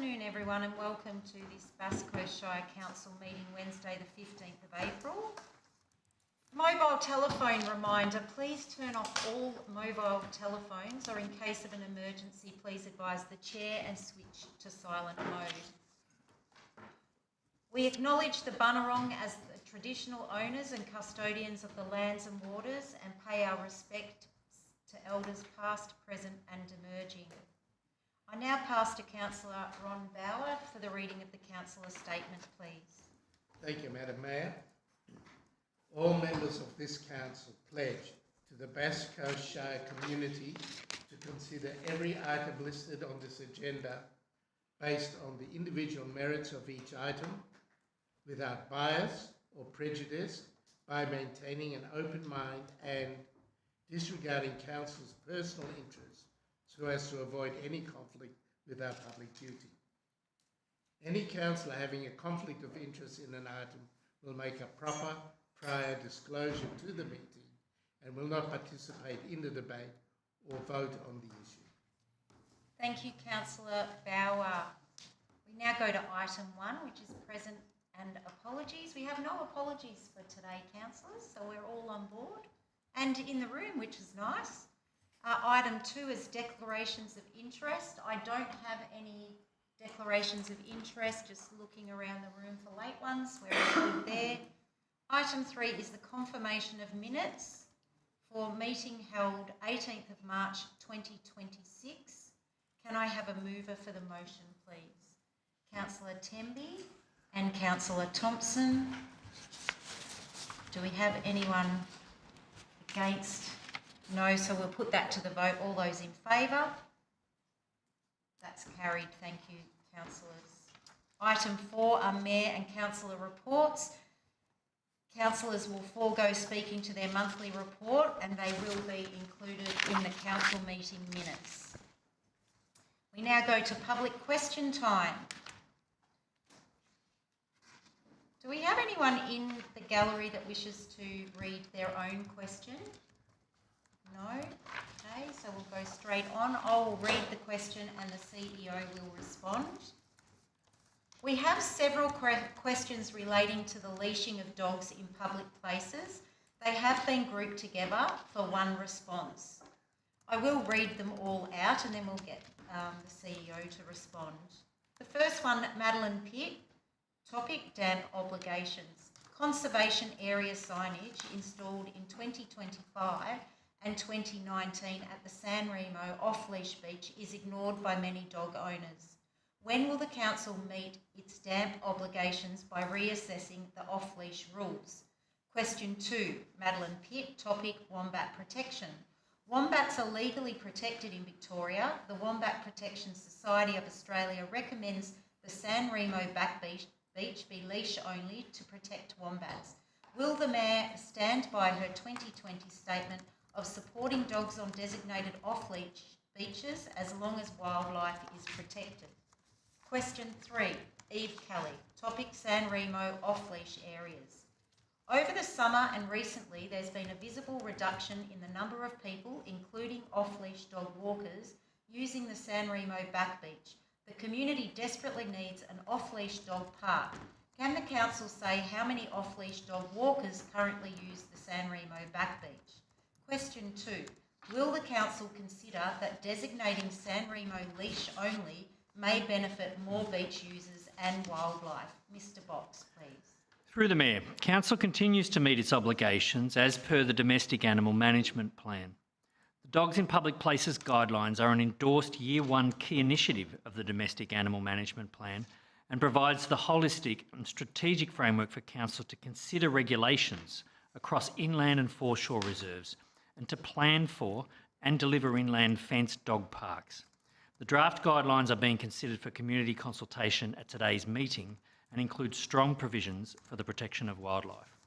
afternoon, everyone, and welcome to this Bass Coast Shire Council meeting Wednesday the 15th of April. Mobile telephone reminder, please turn off all mobile telephones, or in case of an emergency, please advise the chair and switch to silent mode. We acknowledge the Bunurong as the traditional owners and custodians of the lands and waters and pay our respect to elders past, present and emerging. I now pass to Councillor Ron Bauer for the reading of the Councillor statement, please. Thank you, Madam Mayor. All members of this council pledge to the Bass Coast Shire community to consider every item listed on this agenda based on the individual merits of each item, without bias or prejudice, by maintaining an open mind and disregarding council's personal interests so as to avoid any conflict with our public duty. Any councillor having a conflict of interest in an item will make a proper prior disclosure to the meeting and will not participate in the debate or vote on the issue. Thank you, Councillor Bauer. We now go to item 1, which is present and apologies. We have no apologies for today, councillors, so we're all on board and in the room, which is nice. Item 2 is declarations of interest. I don't have any declarations of interest, just looking around the room for late ones. We're all good there. Item 3 is the confirmation of minutes for meeting held 18th of March 2026. Can I have a mover for the motion, please? Councillor Temby and Councillor Thompson. Do we have anyone against? No, so we'll put that to the vote. All those in favour? That's carried. Thank you, councillors. Item 4 are Mayor and Councillor reports. Councillors will forego speaking to their monthly report and they will be included in the council meeting minutes. We now go to public question time. Do we have anyone in the gallery that wishes to read their own question? No? Okay, so we'll go straight on. I will read the question and the CEO will respond. We have several questions relating to the leashing of dogs in public places. They have been grouped together for one response. I will read them all out and then we'll get the CEO to respond. The first one, Madeline Pitt, topic dam obligations. Conservation area signage installed in 2025 and 2019 at the San Remo off-leash beach is ignored by many dog owners. When will the council meet its damp obligations by reassessing the off-leash rules? Question 2, Madeline Pitt, topic wombat protection. Wombats are legally protected in Victoria. The Wombat Protection Society of Australia recommends the San Remo back beach be leash only to protect wombats. Will the Mayor stand by her 2020 statement of supporting dogs on designated off-leash beaches as long as wildlife is protected? Question 3, Eve Kelly, topic San Remo off-leash areas. Over the summer and recently there's been a visible reduction in the number of people, including off-leash dog walkers, using the San Remo back beach. The community desperately needs an off-leash dog park. Can the council say how many off-leash dog walkers currently use the San Remo back beach? Question 2, will the council consider that designating San Remo leash only may benefit more beach users and wildlife? Mr Box, please. Through the Mayor, Council continues to meet its obligations as per the Domestic Animal Management Plan. The Dogs in Public Places guidelines are an endorsed Year 1 key initiative of the Domestic Animal Management Plan and provides the holistic and strategic framework for Council to consider regulations across inland and foreshore reserves and to plan for and deliver inland fenced dog parks. The draft guidelines are being considered for community consultation at today's meeting and include strong provisions for the protection of wildlife.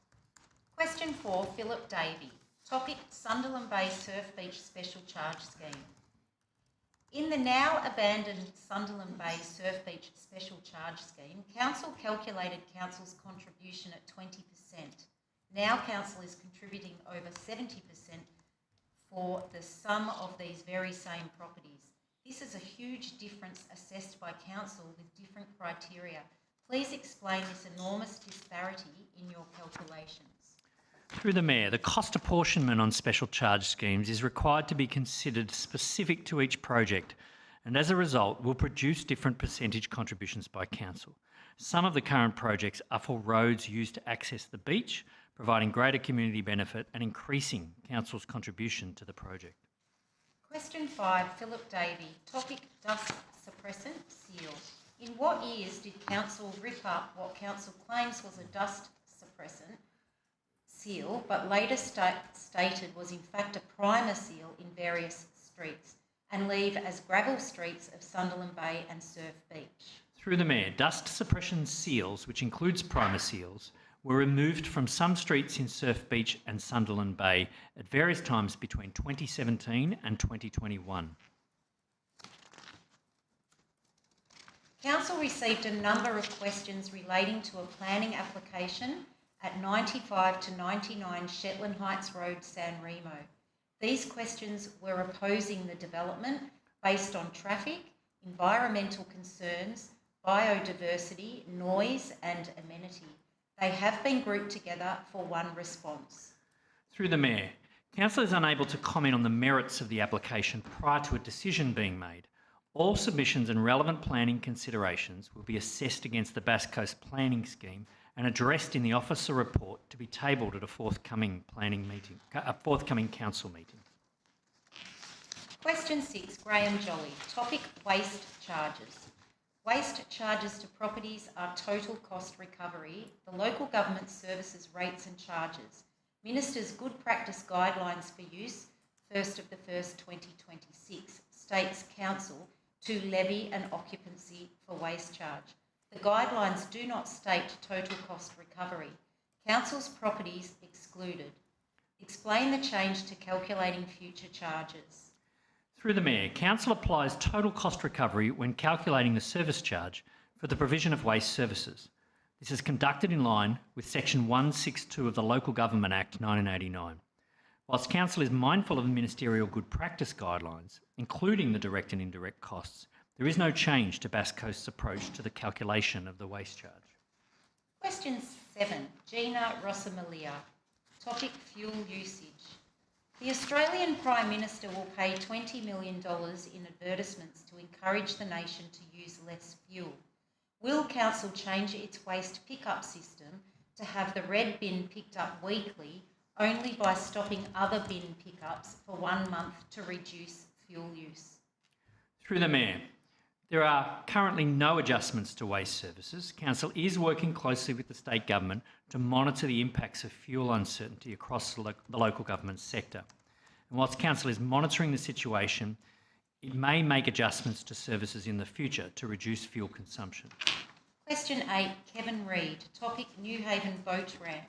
Question 4, Philip Davey, topic Sunderland Bay Surf Beach Special Charge Scheme. In the now abandoned Sunderland Bay Surf Beach Special Charge Scheme, Council calculated Council's contribution at 20%. Now Council is contributing over 70% for the sum of these very same properties. This is a huge difference assessed by council with different criteria. Please explain this enormous disparity in your calculations. Through the Mayor, the cost apportionment on special charge schemes is required to be considered specific to each project, and as a result will produce different percentage contributions by council. Some of the current projects are for roads used to access the beach, providing greater community benefit and increasing council's contribution to the project. Question 5, Philip Davey. Topic, dust suppressant seal. In what years did council rip up what council claims was a dust suppressant seal, but later stated was in fact a primer seal in various streets, and leave as gravel streets of Sunderland Bay and Surf Beach? Through the Mayor, dust suppression seals, which includes primer seals, were removed from some streets in Surf Beach and Sunderland Bay at various times between 2017 and 2021. Council received a number of questions relating to a planning application at 95 to 99 Shetland Heights Road, San Remo. These questions were opposing the development based on traffic, environmental concerns, biodiversity, noise and amenity. They have been grouped together for one response. Through the Mayor, council is unable to comment on the merits of the application prior to a decision being made. All submissions and relevant planning considerations will be assessed against the Bass Coast Planning Scheme and addressed in the officer report to be tabled at a forthcoming council meeting. Question 6, Graham Jolly. Topic, waste charges. Waste charges to properties are total cost recovery, the local government services rates and charges. Minister's Good Practice Guidelines for Use, 1st of the 1st 2026, states council to levy an occupancy for waste charge. The guidelines do not state total cost recovery. Council's properties excluded. Explain the change to calculating future charges. Through the Mayor, council applies total cost recovery when calculating the service charge for the provision of waste services. This is conducted in line with Section 162 of the Local Government Act 1989. Whilst council is mindful of the ministerial good practice guidelines, including the direct and indirect costs, there is no change to Bass Coast's approach to the calculation of the waste charge. Question 7, Gina Rossamalia. Topic, fuel usage. The Australian Prime Minister will pay $20 million in advertisements to encourage the nation to use less fuel. Will council change its waste pickup system to have the red bin picked up weekly only by stopping other bin pickups for 1 month to reduce fuel use? Through the Mayor, there are currently no adjustments to waste services. Council is working closely with the state government to monitor the impacts of fuel uncertainty across the local government sector. And whilst council is monitoring the situation, it may make adjustments to services in the future to reduce fuel consumption. Question 8, Kevin Reid. Topic, Newhaven Boat Ramp.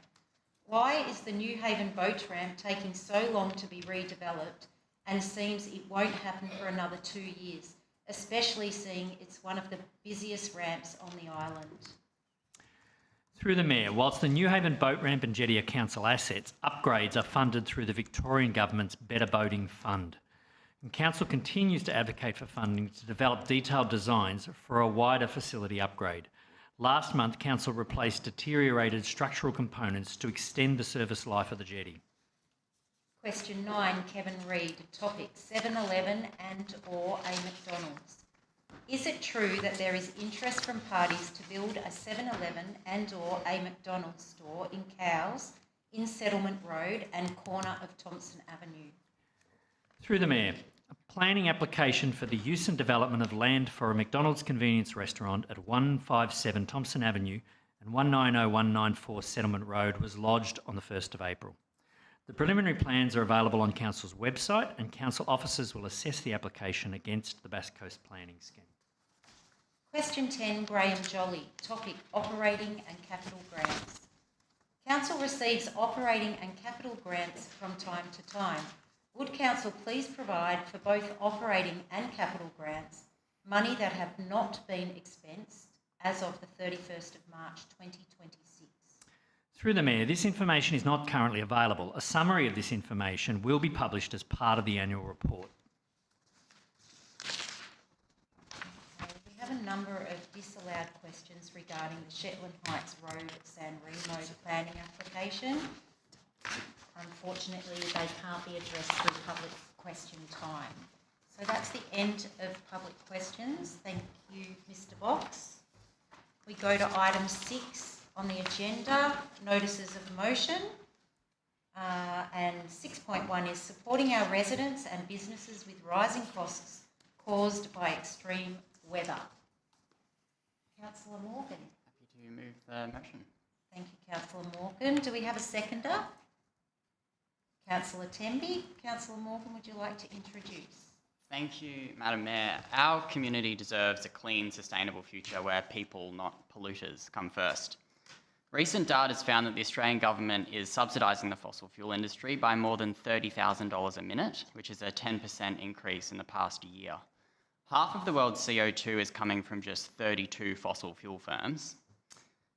Why is the Newhaven Boat Ramp taking so long to be redeveloped and seems it won't happen for another 2 years, especially seeing it's one of the busiest ramps on the island? Through the Mayor, whilst the Newhaven Boat Ramp and jetty are council assets, upgrades are funded through the Victorian Government's Better Boating Fund. And council continues to advocate for funding to develop detailed designs for a wider facility upgrade. Last month, council replaced deteriorated structural components to extend the service life of the jetty. Question 9, Kevin Reid. Topic, 7-Eleven and or a McDonald's. Is it true that there is interest from parties to build a 7-Eleven and or a McDonald's store in Cowes, in Settlement Road and corner of Thompson Avenue? Through the Mayor, a planning application for the use and development of land for a McDonald's convenience restaurant at 157 Thompson Avenue and 190194 Settlement Road was lodged on the 1st of April. The preliminary plans are available on council's website and council officers will assess the application against the Bass Coast Planning Scheme. Question 10, Graham Jolly. Topic, operating and capital grants. Council receives operating and capital grants from time to time. Would council please provide for both operating and capital grants money that have not been expensed as of the 31st of March 2026? Through the Mayor, this information is not currently available. A summary of this information will be published as part of the annual report. number of disallowed questions regarding the Shetland Heights Road San Remo planning application. Unfortunately, they can't be addressed through public question time. So that's the end of public questions. Thank you, Mr. Box. We go to item 6 on the agenda, notices of motion. And 6.1 is supporting our residents and businesses with rising costs caused by extreme weather. Councillor Morgan. Happy to move the motion. Thank you, Councillor Morgan. Do we have a seconder? Councillor Temby. Councillor Morgan, would you like to introduce? Thank you, Madam Mayor. Our community deserves a clean, sustainable future where people, not polluters, come first. Recent data has found that the Australian government is subsidising the fossil fuel industry by more than $30,000 a minute, which is a 10% increase in the past year. Half of the world's CO2 is coming from just 32 fossil fuel firms.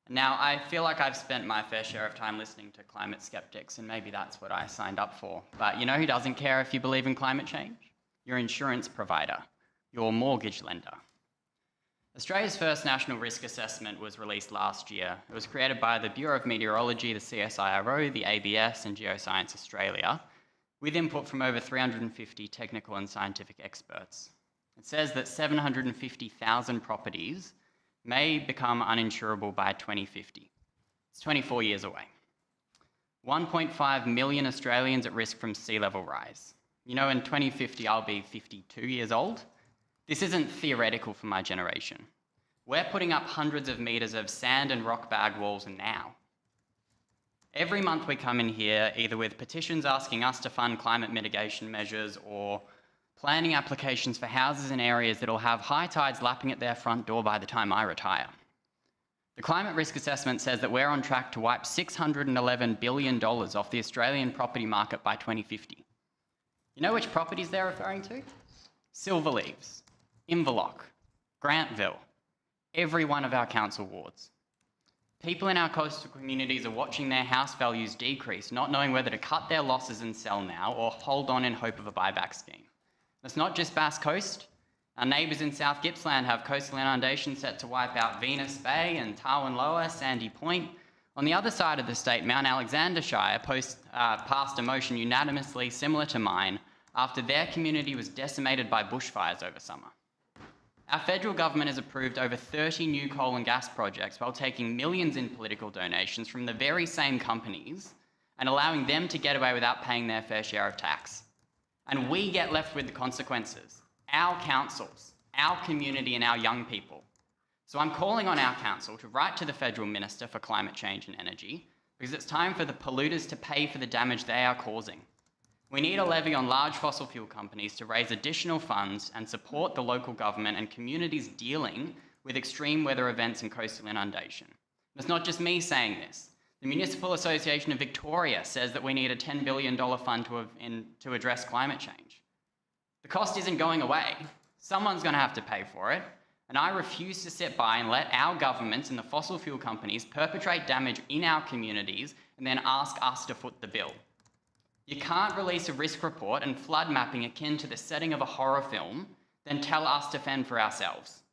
Now, I feel like I've spent my fair share of time listening to climate skeptics, and maybe that's what I signed up for. But you know who doesn't care if you believe in climate change? Your insurance provider, your mortgage lender. Australia's first National Risk Assessment was released last year. It was created by the Bureau of Meteorology, the CSIRO, the ABS and Geoscience Australia, with input from over 350 technical and scientific experts. It says that 750,000 properties may become uninsurable by 2050. It's 24 years away. 1.5 million Australians at risk from sea level rise. You know, in 2050, I'll be 52 years old. This isn't theoretical for my generation. We're putting up hundreds of metres of sand and rock bag walls now. Every month we come in here either with petitions asking us to fund climate mitigation measures or planning applications for houses in areas that will have high tides lapping at their front door by the time I retire. The Climate Risk Assessment says that we're on track to wipe $611 billion off the Australian property market by 2050. You know which properties they're referring to? Silverleaves, Inverloch, Grantville, every one of our council wards. People in our coastal communities are watching their house values decrease, not knowing whether to cut their losses and sell now or hold on in hope of a buyback scheme. It's not just Bass Coast. Our neighbours in South Gippsland have coastal inundation set to wipe out Venus Bay and Tarwin Lower, Sandy Point. On the other side of the state, Mount Alexander Shire passed a motion unanimously similar to mine after their community was decimated by bushfires over summer. Our federal government has approved over 30 new coal and gas projects while taking millions in political donations from the very same companies and allowing them to get away without paying their fair share of tax. And we get left with the consequences. Our councils, our community and our young people. So I'm calling on our council to write to the Federal Minister for Climate Change and Energy because it's time for the polluters to pay for the damage they are causing. We need a levy on large fossil fuel companies to raise additional funds and support the local government and communities dealing with extreme weather events and coastal inundation. And it's not just me saying this. The Municipal Association of Victoria says that we need a $10 billion fund to address climate change. The cost isn't going away. Someone's going to have to pay for it. And I refuse to sit by and let our governments and the fossil fuel companies perpetrate damage in our communities and then ask us to foot the bill. You can't release a risk report and flood mapping akin to the setting of a horror film, then tell us to fend for ourselves.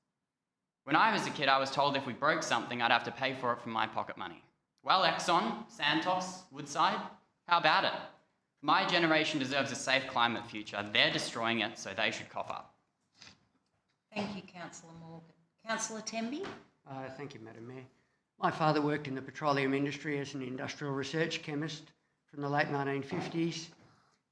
When I was a kid, I was told if we broke something, I'd have to pay for it from my pocket money. Well, Exxon, Santos, Woodside, how about it? My generation deserves a safe climate future. They're destroying it, so they should cough up. Thank you, Councillor Morgan. Councillor Temby. Thank you, Madam Mayor. My father worked in the petroleum industry as an industrial research chemist from the late 1950s,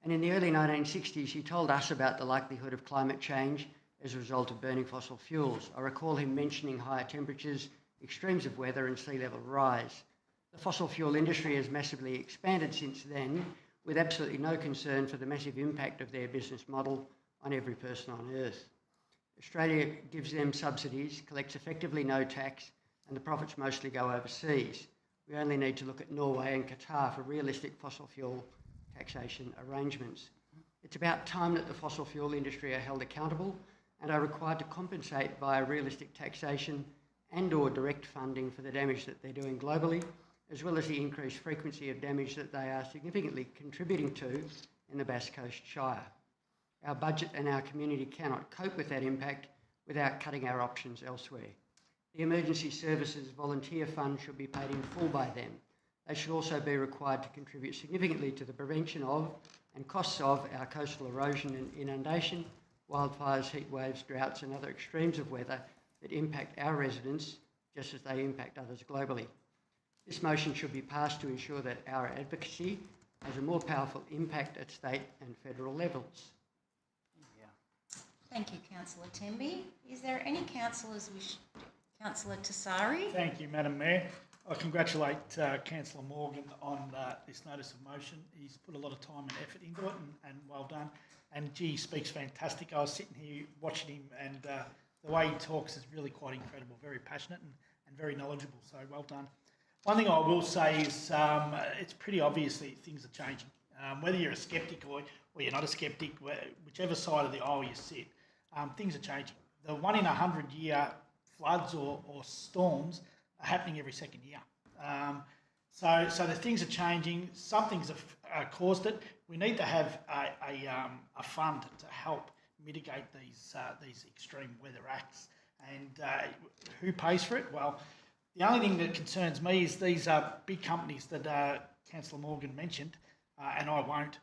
and in the early 1960s he told us about the likelihood of climate change as a result of burning fossil fuels. I recall him mentioning higher temperatures, extremes of weather and sea level rise. The fossil fuel industry has massively expanded since then, with absolutely no concern for the massive impact of their business model on every person on Earth. Australia gives them subsidies, collects effectively no tax, and the profits mostly go overseas. We only need to look at Norway and Qatar for realistic fossil fuel taxation arrangements. It's about time that the fossil fuel industry are held accountable and are required to compensate via realistic taxation and/or direct funding for the damage that they're doing globally, as well as the increased frequency of damage that they are significantly contributing to in the Bass Coast Shire. Our budget and our community cannot cope with that impact without cutting our options elsewhere. The Emergency Services Volunteer Fund should be paid in full by them. They should also be required to contribute significantly to the prevention of and costs of our coastal erosion and inundation, wildfires, heat waves, droughts and other extremes of weather that impact our residents just as they impact others globally. This motion should be passed to ensure that our advocacy has a more powerful impact at state and federal levels. Thank you, Councillor Temby. Is there any councillors wish? Councillor Tassari? Thank you, Madam Mayor. I congratulate Councillor Morgan on this notice of motion. He's put a lot of time and effort into it, and well done. And gee, he speaks fantastic. I was sitting here watching him, and the way he talks is really quite incredible, very passionate and very knowledgeable, so well done. One thing I will say is it's pretty obvious that things are changing. Whether you're a sceptic or you're not a sceptic, whichever side of the aisle you sit, things are changing. The 1 in 100 year floods or storms are happening every second year. So the things are changing. Some things have caused it. We need to have a fund to help mitigate these extreme weather acts. And who pays for it? Well, the only thing that concerns me is these big companies that Councillor Morgan mentioned, and I won't.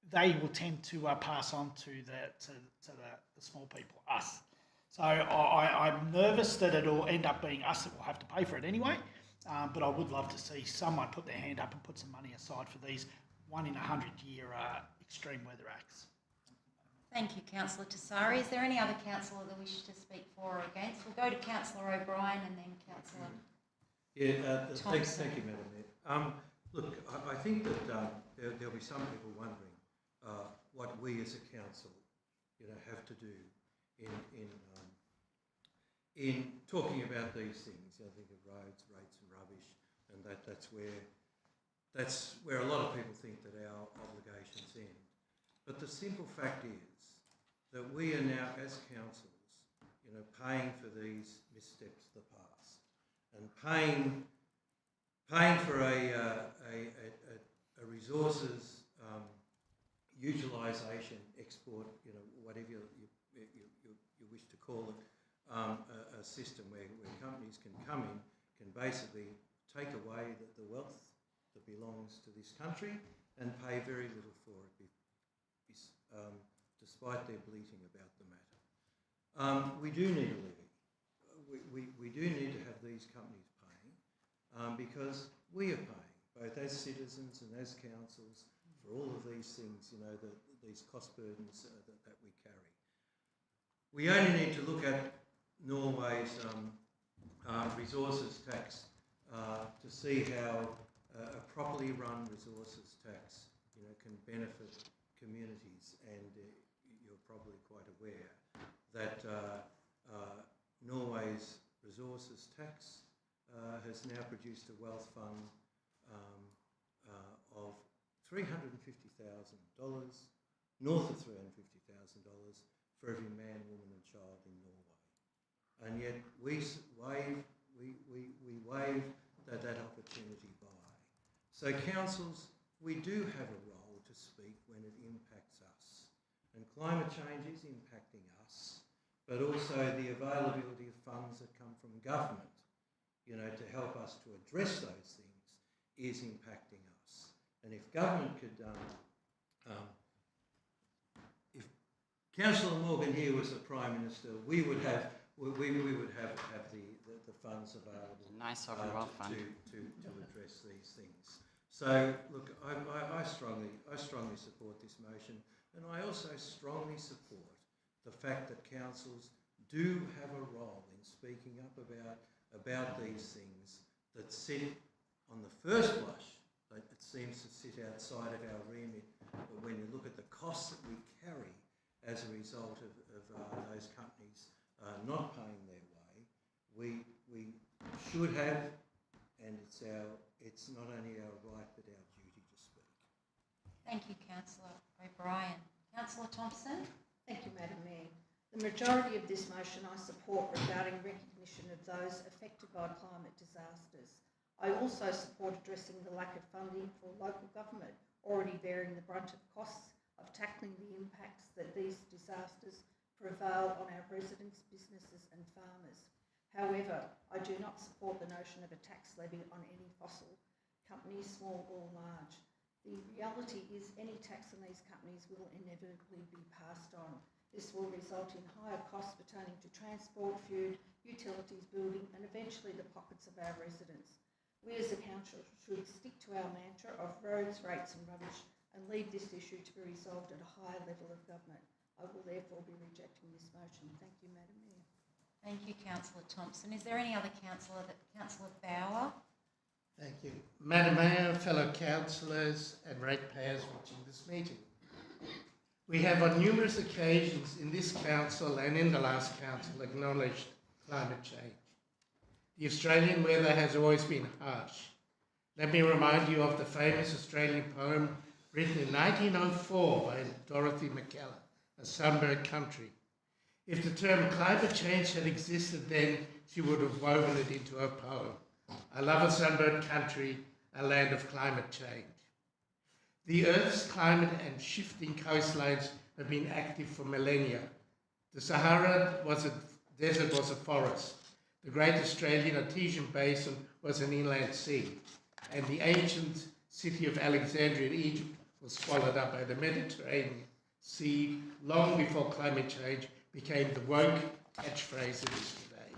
They will tend to pass on to the small people, us. So I'm nervous that it'll end up being us that will have to pay for it anyway. But I would love to see someone put their hand up and put some money aside for these 1 in 100 year extreme weather acts. Thank you, Councillor Tassari. Is there any other councillor that wishes to speak for or against? We'll go to Councillor O'Brien and then Councillor Thank you, Madam Mayor. Look, I think that there'll be some people wondering what we as a council, have to do in talking about these things. I think of roads, rates, and rubbish, and that's where a lot of people think that our obligations end. But the simple fact is that we are now, as councils, paying for these missteps of the past, and paying for a resources utilisation, export, whatever you wish to call it, a system where companies can come in, can basically take away the wealth that belongs to this country and pay very little for it, despite their bleating about the matter. We do need a levy. We do need to have these companies paying because we are paying, both as citizens and as councils, for all of these things, these cost burdens that we carry. We only need to look at Norway's resources tax to see how a properly run resources tax, can benefit communities. And you're probably quite aware that Norway's resources tax has now produced a wealth fund of $350,000, north of $350,000 for every man, woman and child in Norway. And yet we wave that opportunity by. So councils, we do have a role to speak when it impacts us. And climate change is impacting us, but also the availability of funds that come from government, to help us to address those things is impacting us. And if government could, if Councillor Morgan here was the Prime Minister, we would have the funds available. Nice sovereign wealth fund to address these things. So look, I strongly support this motion, and I also strongly support the fact that councils do have a role in speaking up about these things that sit on the first blush. It seems to sit outside of our remit, but when you look at the costs that we carry as a result of those companies not paying their way, we should have, and it's not only our right but our duty to speak. Thank you, Councillor O'Brien. Councillor Thompson? Thank you, Madam Mayor. The majority of this motion I support regarding recognition of those affected by climate disasters. I also support addressing the lack of funding for local government already bearing the brunt of costs of tackling the impacts that these disasters prevail on our residents, businesses and farmers. However, I do not support the notion of a tax levy on any fossil company, small or large. The reality is any tax on these companies will inevitably be passed on. This will result in higher costs pertaining to transport, food, utilities, building and eventually the pockets of our residents. We as a council should stick to our mantra of roads, rates and rubbish and leave this issue to be resolved at a higher level of government. I will therefore be rejecting this motion. Thank you, Madam Mayor. Thank you, Councillor Thompson. Is there any other councillor Councillor Bauer? Thank you. Madam Mayor, fellow councillors and ratepayers watching this meeting. We have on numerous occasions in this council and in the last council acknowledged climate change. The Australian weather has always been harsh. Let me remind you of the famous Australian poem written in 1904 by Dorothy McKellar, A Sunburnt Country. If the term climate change had existed then, she would have woven it into her poem. I love a sunburnt country, a land of climate change. The Earth's climate and shifting coastlines have been active for millennia. The Sahara desert was a forest. The Great Australian Artesian Basin was an inland sea. And the ancient city of Alexandria in Egypt was swallowed up by the Mediterranean Sea long before climate change became the woke catchphrase it is today.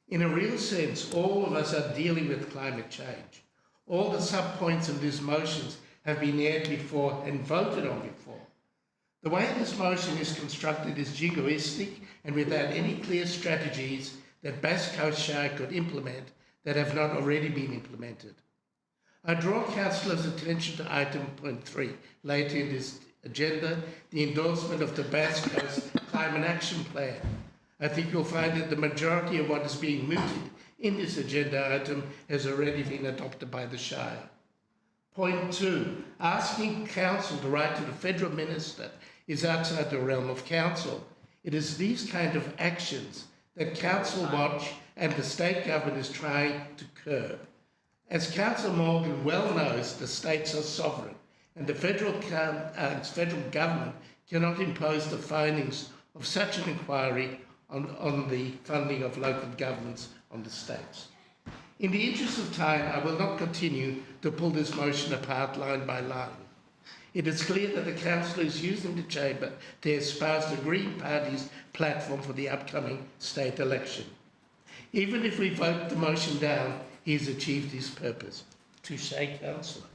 In a real sense, all of us are dealing with climate change. All the sub-points of these motions have been aired before and voted on before. The way this motion is constructed is jingoistic and without any clear strategies that Bass Coast Shire could implement that have not already been implemented. I draw councillors' attention to item point 3, later in this agenda, the endorsement of the Bass Coast Climate Action Plan. I think you'll find that the majority of what is being mooted in this agenda item has already been adopted by the Shire. Point 2, asking council to write to the federal minister is outside the realm of council. It is these kind of actions that Council Watch and the state government is trying to curb. As Councillor Morgan well knows, the states are sovereign and the federal government cannot impose the findings of such an inquiry on the funding of local governments on the states. In the interest of time, I will not continue to pull this motion apart line by line. It is clear that the council is using the chamber to espouse the Green Party's platform for the upcoming state election. Even if we vote the motion down, he has achieved his purpose. Touche, councillor.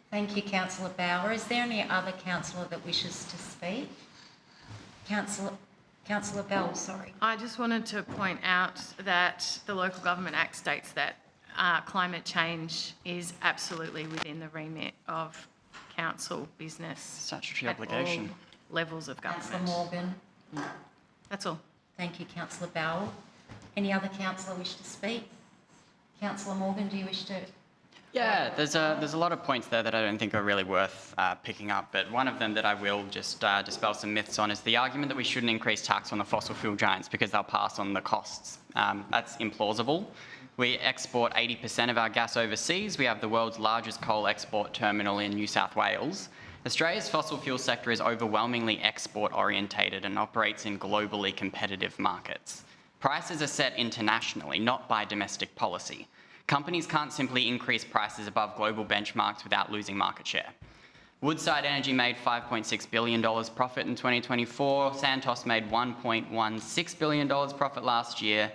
Thank you, Councillor Bauer. Is there any other councillor that wishes to speak? Councillor Bell, sorry. I just wanted to point out that the Local Government Act states that climate change is absolutely within the remit of council business. Statutory at obligation. all levels of government. Councillor Morgan. That's all. Thank you, Councillor Bell. Any other councillor wish to speak? Councillor Morgan, do you wish to? Yeah, there's a lot of points there that I don't think are really worth picking up, but one of them that I will just dispel some myths on is the argument that we shouldn't increase tax on the fossil fuel giants because they'll pass on the costs. That's implausible. We export 80% of our gas overseas. We have the world's largest coal export terminal in New South Wales. Australia's fossil fuel sector is overwhelmingly export orientated and operates in globally competitive markets. Prices are set internationally, not by domestic policy. Companies can't simply increase prices above global benchmarks without losing market share. Woodside Energy made $5.6 billion profit in 2024. Santos made $1.16 billion profit last year.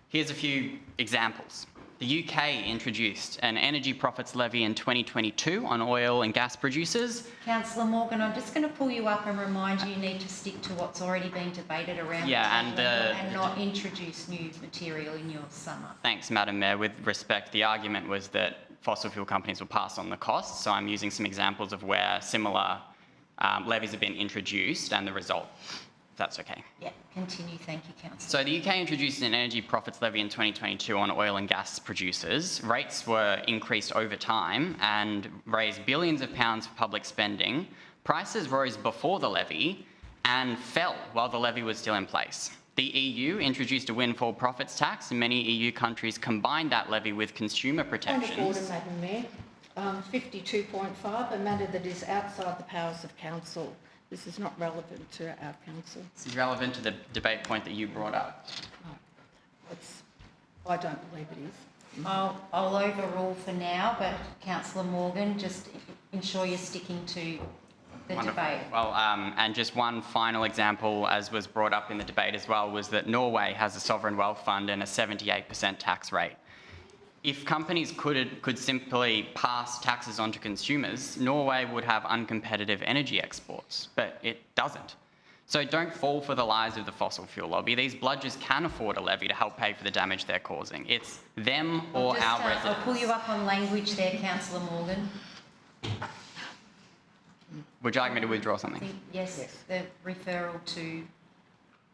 Here's a few examples. The UK introduced an energy profits levy in 2022 on oil and gas producers. Councillor Morgan, I'm just going to pull you up and remind you need to stick to what's already been debated around the table and not introduce new material in your sum up. Thanks, Madam Mayor. With respect, the argument was that fossil fuel companies will pass on the costs, so I'm using some examples of where similar levies have been introduced and the result. If that's okay. Yeah, continue. Thank you, Councillor. So the UK introduced an energy profits levy in 2022 on oil and gas producers. Rates were increased over time and raised billions of pounds for public spending. Prices rose before the levy and fell while the levy was still in place. The EU introduced a windfall profits tax and many EU countries combined that levy with consumer protections. Point of order, Madam Mayor. 52.5, a matter that is outside the powers of council. This is not relevant to our council. It's relevant to the debate point that you brought up. I don't believe it is. I'll overrule for now, but Councillor Morgan, just ensure you're sticking to the debate. Well, and just one final example, as was brought up in the debate as well, was that Norway has a sovereign wealth fund and a 78% tax rate. If companies could simply pass taxes on to consumers, Norway would have uncompetitive energy exports, but it doesn't. So don't fall for the lies of the fossil fuel lobby. These bludgers can afford a levy to help pay for the damage they're causing. It's them or our residents. I'll pull you up on language there, Councillor Morgan. Would you like me to withdraw something? Yes, the referral to...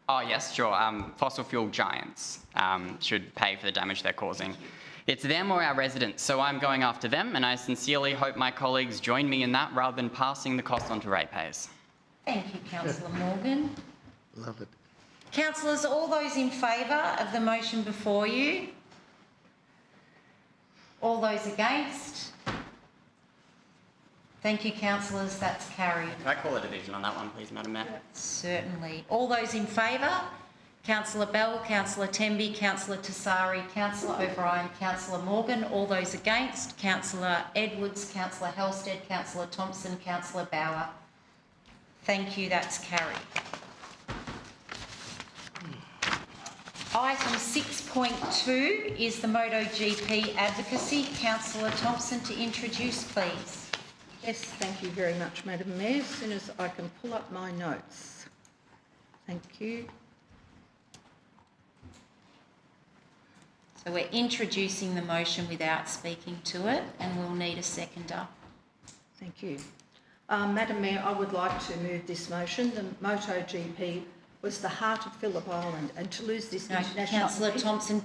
Oh, yes, sure. Fossil fuel giants should pay for the damage they're causing. It's them or our residents, so I'm going after them, and I sincerely hope my colleagues join me in that rather than passing the cost on to ratepayers. Thank you, Councillor Morgan. Love it. Councillors, all those in favour of the motion before you? All those against? Thank you, councillors, that's carried. Can I call a division on that one, please, Madam Mayor? Certainly. All those in favour? Councillor Bell, Councillor Temby, Councillor Tassari, Councillor O'Brien, Councillor Morgan. All those against? Councillor Edwards, Councillor Halstead, Councillor Thompson, Councillor Bauer. Thank you, that's carried. Item 6.2 is the MotoGP advocacy. Councillor Thompson to introduce, please. Yes, thank you very much, Madam Mayor. As soon as I can pull up my notes. Thank you. So we're introducing the motion without speaking to it, and we'll need a seconder. Thank you. Madam Mayor, I would like to move this motion. The MotoGP was the heart of Phillip Island, and to lose this international... Councillor Thompson,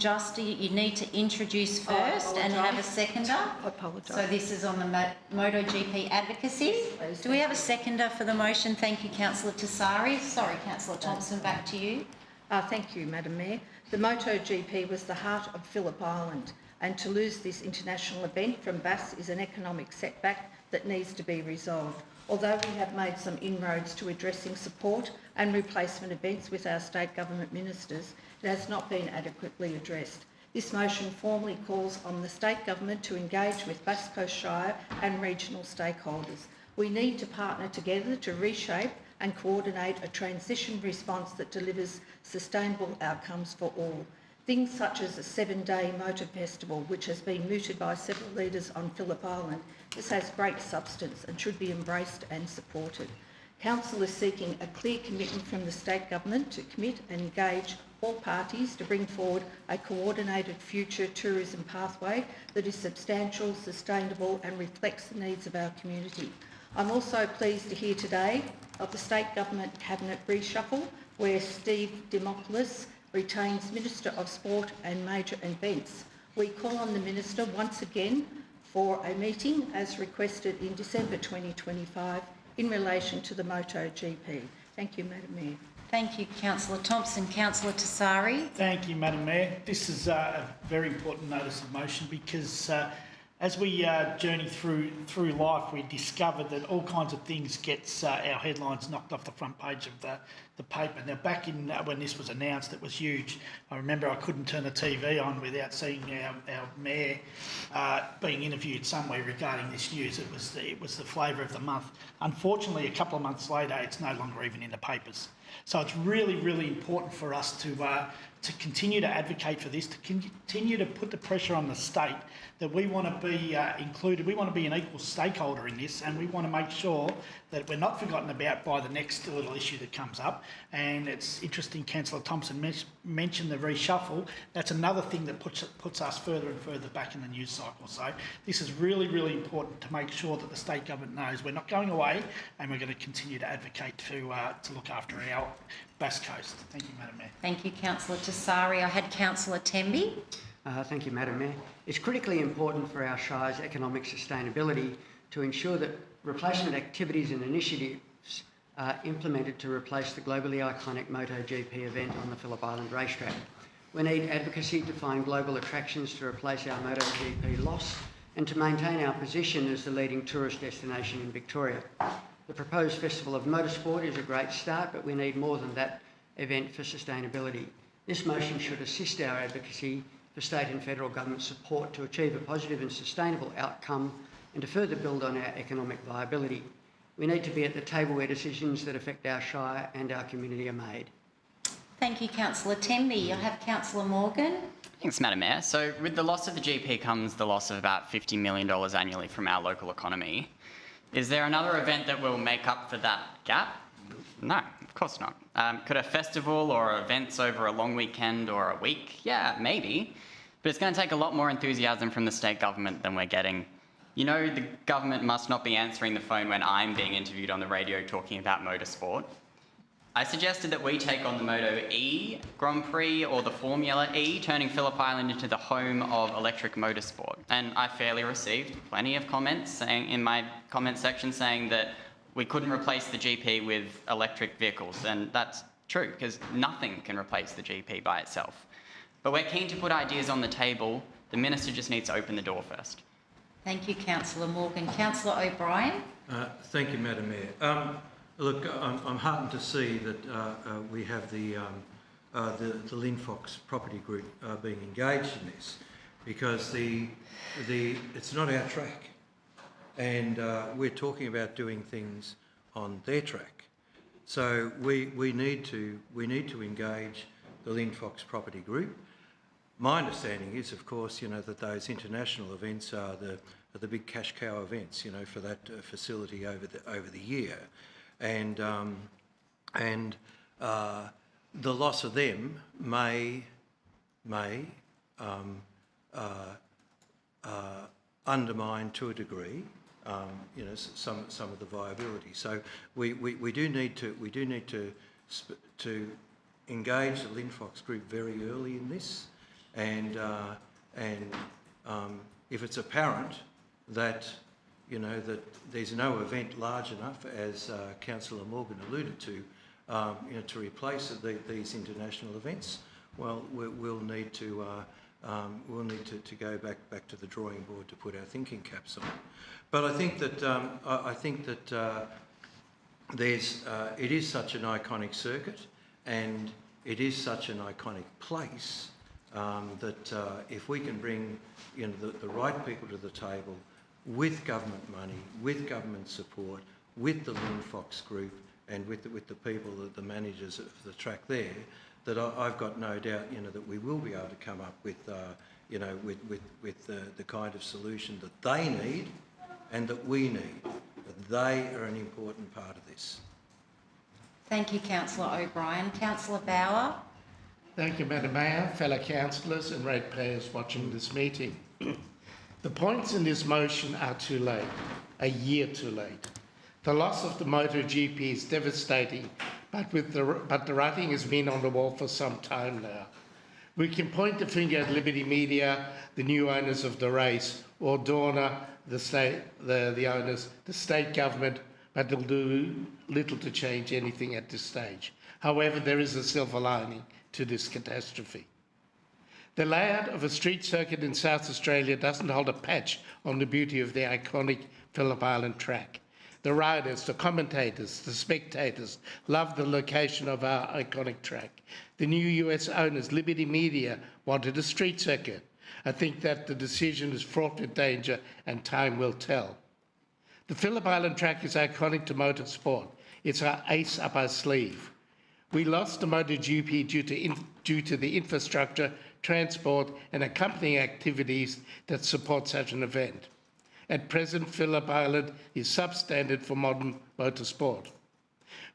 you need to introduce first and have a seconder. I apologise. So this is on the MotoGP advocacy. Please, Do we have a seconder for the motion? Thank you, Councillor Tassari. Sorry, Councillor Thompson, back to you. Thank you, Madam Mayor. The MotoGP was the heart of Phillip Island, and to lose this international event from BAS is an economic setback that needs to be resolved. Although we have made some inroads to addressing support and replacement events with our state government ministers, it has not been adequately addressed. This motion formally calls on the state government to engage with Bass Coast Shire and regional stakeholders. We need to partner together to reshape and coordinate a transition response that delivers sustainable outcomes for all. Things such as a 7-day motor festival, which has been mooted by several leaders on Phillip Island, this has great substance and should be embraced and supported. Council is seeking a clear commitment from the state government to commit and engage all parties to bring forward a coordinated future tourism pathway that is substantial, sustainable and reflects the needs of our community. I'm also pleased to hear today of the state government cabinet reshuffle where Steve Dimopoulos retains Minister of Sport and Major Events. We call on the Minister once again for a meeting as requested in December 2025 in relation to the MotoGP. Thank you, Madam Mayor. Thank you, Councillor Thompson. Councillor Tassari. Thank you, Madam Mayor. This is a very important notice of motion because as we journey through life, we discover that all kinds of things gets our headlines knocked off the front page of the paper. Now, back in when this was announced, it was huge. I remember I couldn't turn the TV on without seeing our mayor being interviewed somewhere regarding this news. It was the flavour of the month. Unfortunately, a couple of months later, it's no longer even in the papers. So it's really, really important for us to continue to advocate for this, to continue to put the pressure on the state that we want to be included. We want to be an equal stakeholder in this, and we want to make sure that we're not forgotten about by the next little issue that comes up. And it's interesting, Councillor Thompson mentioned the reshuffle. That's another thing that puts us further and further back in the news cycle. So this is really, really important to make sure that the state government knows we're not going away, and we're going to continue to advocate to look after our Bass Coast. Thank you, Madam Mayor. Thank you, Councillor Tassari. I had Councillor Temby. Thank you, Madam Mayor. It's critically important for our Shire's economic sustainability to ensure that replacement activities and initiatives are implemented to replace the globally iconic MotoGP event on the Phillip Island racetrack. We need advocacy to find global attractions to replace our MotoGP loss and to maintain our position as the leading tourist destination in Victoria. The proposed Festival of Motorsport is a great start, but we need more than that event for sustainability. This motion should assist our advocacy for state and federal government support to achieve a positive and sustainable outcome and to further build on our economic viability. We need to be at the table where decisions that affect our shire and our community are made. Thank you, Councillor Temby. I have Councillor Morgan. Thanks, Madam Mayor. So with the loss of the GP comes the loss of about $50 million annually from our local economy. Is there another event that will make up for that gap? No, of course not. Could a festival or events over a long weekend or a week? Yeah, maybe. But it's going to take a lot more enthusiasm from the state government than we're getting. You know, the government must not be answering the phone when I'm being interviewed on the radio talking about motorsport. I suggested that we take on the Moto E Grand Prix or the Formula E, turning Phillip Island into the home of electric motorsport. And I fairly received plenty of comments saying in my comment section saying that we couldn't replace the GP with electric vehicles. And that's true, because nothing can replace the GP by itself. But we're keen to put ideas on the table. The Minister just needs to open the door first. Thank you, Councillor Morgan. Councillor O'Brien. Thank you, Madam Mayor. Look, I'm heartened to see that we have the Linfox Property Group being engaged in this, because it's not our track, and we're talking about doing things on their track. So we need to engage the Linfox Property Group. My understanding is, of course, that those international events are the big cash cow events, for that facility over the year. And the loss of them may undermine to a degree, some of the viability. So we do need to engage the Linfox Group very early in this, and if it's apparent that that there's no event large enough, as Councillor Morgan alluded to, to replace these international events, well, we'll need to go back to the drawing board to put our thinking caps on. But I think that it is such an iconic circuit, and it is such an iconic place that if we can bring the right people to the table, with government money, with government support, with the Linfox Group, and with the people, the managers of the track there, that I've got no doubt, that we will be able to come up with, with the kind of solution that they need and that we need. That they are an important part of this. Thank you, Councillor O'Brien. Councillor Bauer. Thank you, Madam Mayor, fellow councillors and ratepayers watching this meeting. The points in this motion are too late, a year too late. The loss of the MotoGP is devastating, but the writing has been on the wall for some time now. We can point the finger at Liberty Media, the new owners of the race, or Dorna, the owners, the state government, but they'll do little to change anything at this stage. However, there is a silver lining to this catastrophe. The layout of a street circuit in South Australia doesn't hold a patch on the beauty of the iconic Phillip Island track. The riders, the commentators, the spectators love the location of our iconic track. The new US owners, Liberty Media, wanted a street circuit. I think that the decision is fraught with danger and time will tell. The Phillip Island track is iconic to motorsport. It's our ace up our sleeve. We lost the MotoGP due to the infrastructure, transport and accompanying activities that support such an event. At present, Phillip Island is substandard for modern motorsport.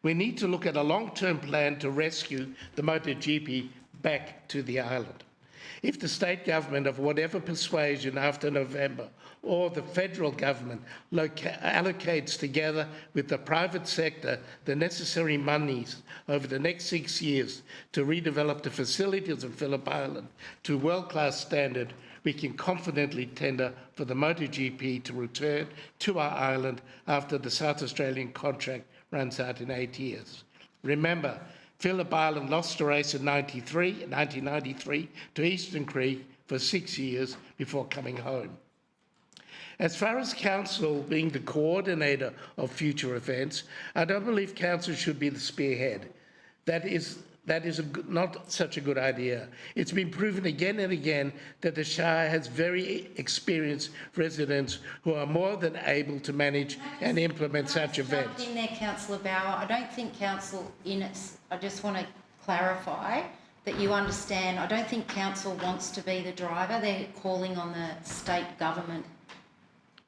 We need to look at a long-term plan to rescue the MotoGP back to the island. If the state government of whatever persuasion after November or the federal government allocates together with the private sector the necessary monies over the next 6 years to redevelop the facilities of Phillip Island to world-class standard, we can confidently tender for the MotoGP to return to our island after the South Australian contract runs out in 8 years. Remember, Phillip Island lost a race in 1993 to Eastern Creek for 6 years before coming home. As far as council being the coordinator of future events, I don't believe council should be the spearhead. That is not such a good idea. It's been proven again and again that the Shire has very experienced residents who are more than able to manage and implement such events. Jump in there, Councillor Bauer. I don't think council I just want to clarify that you understand. I don't think council wants to be the driver. They're calling on the state government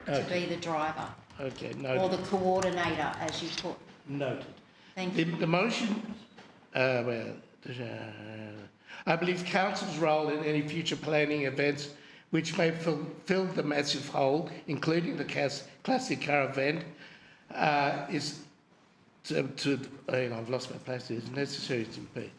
to be the driver. Okay, Or noted. the coordinator, as you put. Noted. Thank you. The motion, I believe council's role in any future planning events which may fill the massive hole, including the classic car event, is I've lost my place. It's necessary to be.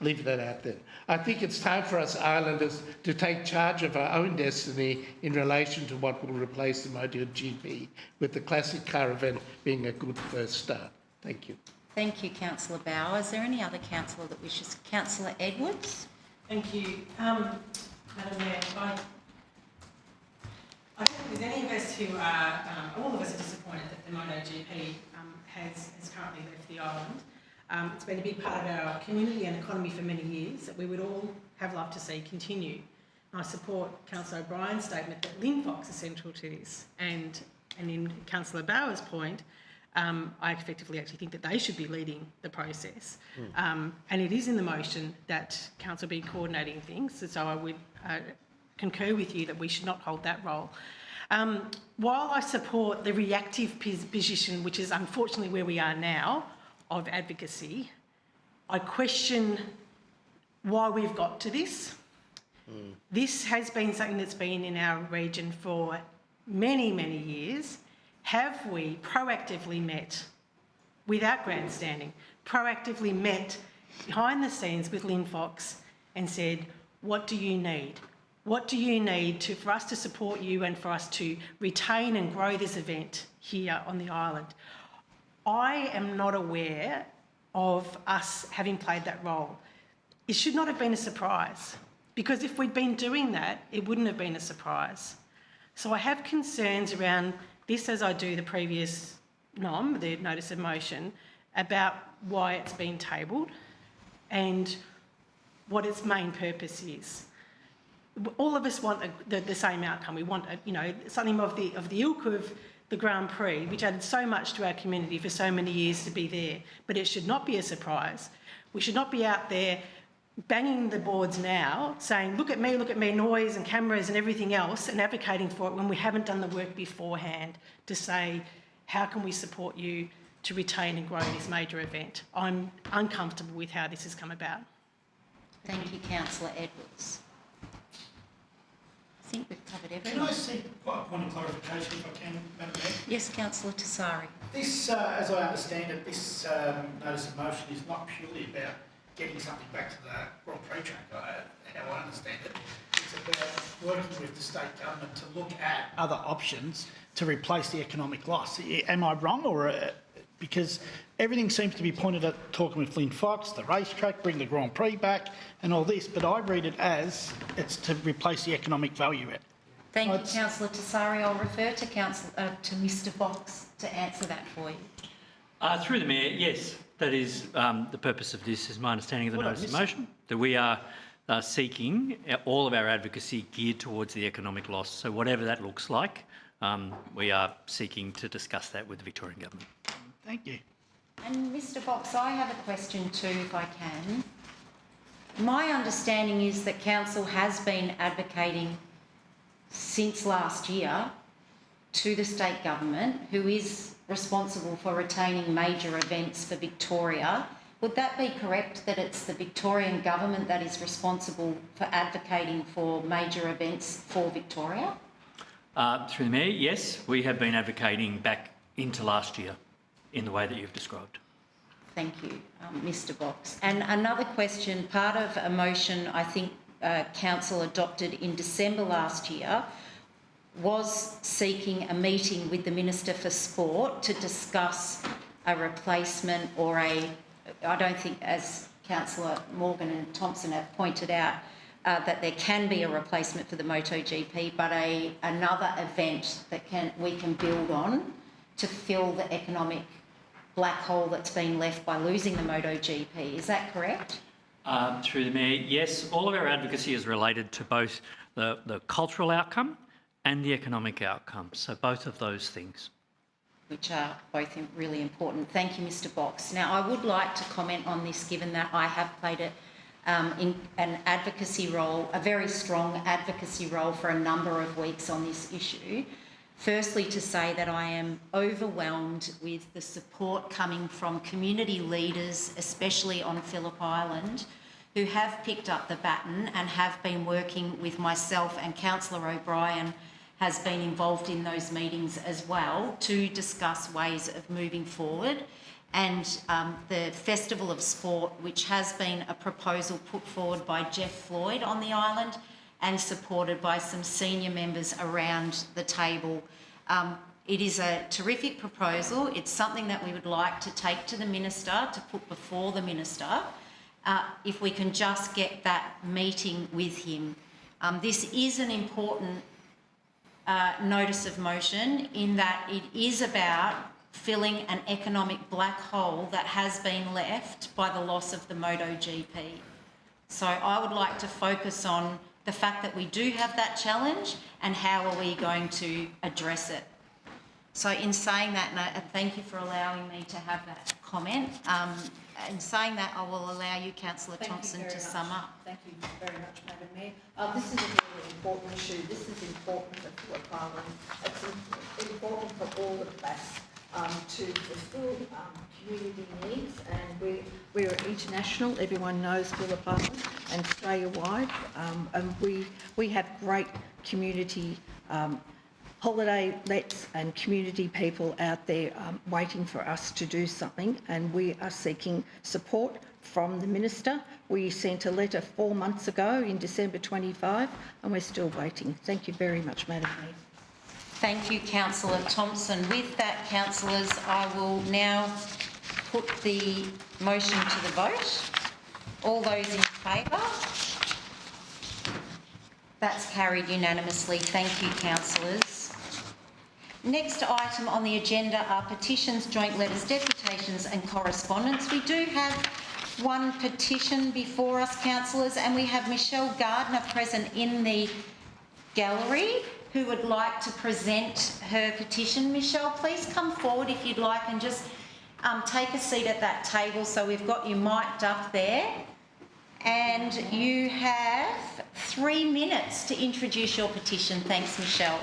Leave that out there. I think it's time for us Islanders to take charge of our own destiny in relation to what will replace the MotoGP, with the classic car event being a good first start. Thank you. Thank you, Councillor Bauer. Is there any other councillor that wishes? Councillor Edwards? Thank you. Madam Mayor, I think with any of us who are, all of us are disappointed that the MotoGP has currently left the island. It's been a big part of our community and economy for many years that we would all have loved to see continue. I support Councillor O'Brien's statement that Linfox is central to this, and in Councillor Bauer's point, I effectively actually think that they should be leading the process. And it is in the motion that council be coordinating things, so I would concur with you that we should not hold that role. While I support the reactive position, which is unfortunately where we are now, of advocacy, I question why we've got to this. This has been something that's been in our region for many, many years. Have we proactively met, without grandstanding, proactively met behind the scenes with Linfox and said, what do you need? What do you need for us to support you and for us to retain and grow this event here on the island? I am not aware of us having played that role. It should not have been a surprise, because if we'd been doing that, it wouldn't have been a surprise. So I have concerns around this, as I do the previous NOM, the notice of motion, about why it's been tabled and what its main purpose is. All of us want the same outcome. We want, something of the ilk of the Grand Prix, which added so much to our community for so many years, to be there. But it should not be a surprise. We should not be out there banging the boards now, saying, look at me, noise and cameras and everything else, and advocating for it when we haven't done the work beforehand to say, how can we support you to retain and grow this major event? I'm uncomfortable with how this has come about. Thank you, Councillor Edwards. I think we've covered everything. Can I seek a point of clarification if I can, Madam Mayor? Yes, Councillor Tassari. This, as I understand it, this notice of motion is not purely about getting something back to the Grand Prix track, how I understand it. It's about working with the state government to look at other options to replace the economic loss. Am I wrong, or because everything seems to be pointed at talking with Linfox, the racetrack, bring the Grand Prix back and all this, but I read it as it's to replace the economic value. Thank you, Councillor Tassari. I'll refer to Mr Fox to answer that for you. Through the Mayor, yes, that is the purpose of this, is my understanding of the notice of motion, that we are seeking all of our advocacy geared towards the economic loss. So whatever that looks like, we are seeking to discuss that with the Victorian Government. Thank you. And Mr Fox, I have a question too, if I can. My understanding is that council has been advocating since last year to the state government, who is responsible for retaining major events for Victoria. Would that be correct, that it's the Victorian government that is responsible for advocating for major events for Victoria? Through the Mayor, yes, we have been advocating back into last year in the way that you've described. Thank you, Mr Fox. And another question, part of a motion I think council adopted in December last year was seeking a meeting with the Minister for Sport to discuss a replacement or I don't think, as Councillor Morgan and Thompson have pointed out, that there can be a replacement for the MotoGP, but another event that we can build on to fill the economic black hole that's been left by losing the MotoGP. Is that correct? Through the Mayor, yes, all of our advocacy is related to both the cultural outcome and the economic outcome, so both of those things. Which are both really important. Thank you, Mr. Box. Now, I would like to comment on this, given that I have played in an advocacy role, a very strong advocacy role for a number of weeks on this issue. Firstly, to say that I am overwhelmed with the support coming from community leaders, especially on Phillip Island, who have picked up the baton and have been working with myself, and Councillor O'Brien has been involved in those meetings as well to discuss ways of moving forward. And the Festival of Sport, which has been a proposal put forward by Jeff Floyd on the island and supported by some senior members around the table. It is a terrific proposal. It's something that we would like to take to the Minister, to put before the Minister, if we can just get that meeting with him. This is an important notice of motion in that it is about filling an economic black hole that has been left by the loss of the MotoGP. So I would like to focus on the fact that we do have that challenge and how are we going to address it. So in saying that, and thank you for allowing me to have that comment, in saying that, I will allow you, Councillor Thompson, to sum up. Thank you very much, Madam Mayor. This is a really important issue. This is important for Phillip Island. It's important for all of us to fulfil community needs, and we're international. Everyone knows Phillip Island and Australia-wide, and we have great community holiday lets and community people out there waiting for us to do something, and we are seeking support from the Minister. We sent a letter 4 months ago in December 25, and we're still waiting. Thank you very much, Madam Mayor. Thank you, Councillor Thompson. With that, councillors, I will now put the motion to the vote. All those in favour? That's carried unanimously. Thank you, councillors. Next item on the agenda are petitions, joint letters, deputations and correspondence. We do have one petition before us, councillors, and we have Michelle Gardner present in the gallery who would like to present her petition. Michelle, please come forward if you'd like and just take a seat at that table so we've got you mic'd up there. And you have 3 minutes to introduce your petition. Thanks, Michelle.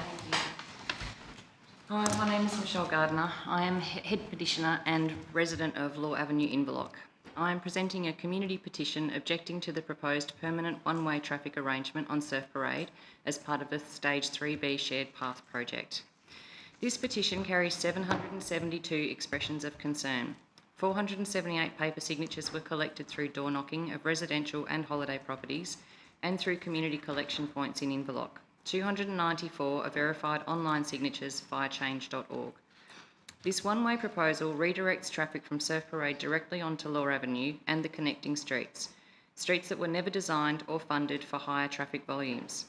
Hi, my name is Michelle Gardner. I am head petitioner and resident of Law Avenue, Inverloch. I am presenting a community petition objecting to the proposed permanent one-way traffic arrangement on Surf Parade as part of the Stage 3B Shared Path project. This petition carries 772 expressions of concern. 478 paper signatures were collected through door knocking of residential and holiday properties and through community collection points in Inverloch. 294 are verified online signatures via change.org. This one-way proposal redirects traffic from Surf Parade directly onto Law Avenue and the connecting streets that were never designed or funded for higher traffic volumes.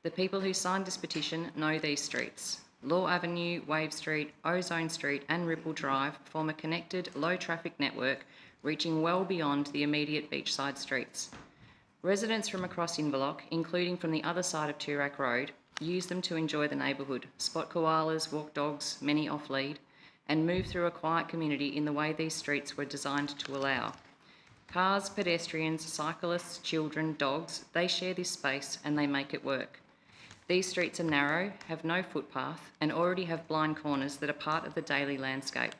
The people who signed this petition know these streets. Law Avenue, Wave Street, Ozone Street and Ripple Drive form a connected low-traffic network reaching well beyond the immediate beachside streets. Residents from across Inverloch, including from the other side of Toorak Road, use them to enjoy the neighbourhood, spot koalas, walk dogs, many off-lead, and move through a quiet community in the way these streets were designed to allow. Cars, pedestrians, cyclists, children, dogs, they share this space and they make it work. These streets are narrow, have no footpath, and already have blind corners that are part of the daily landscape.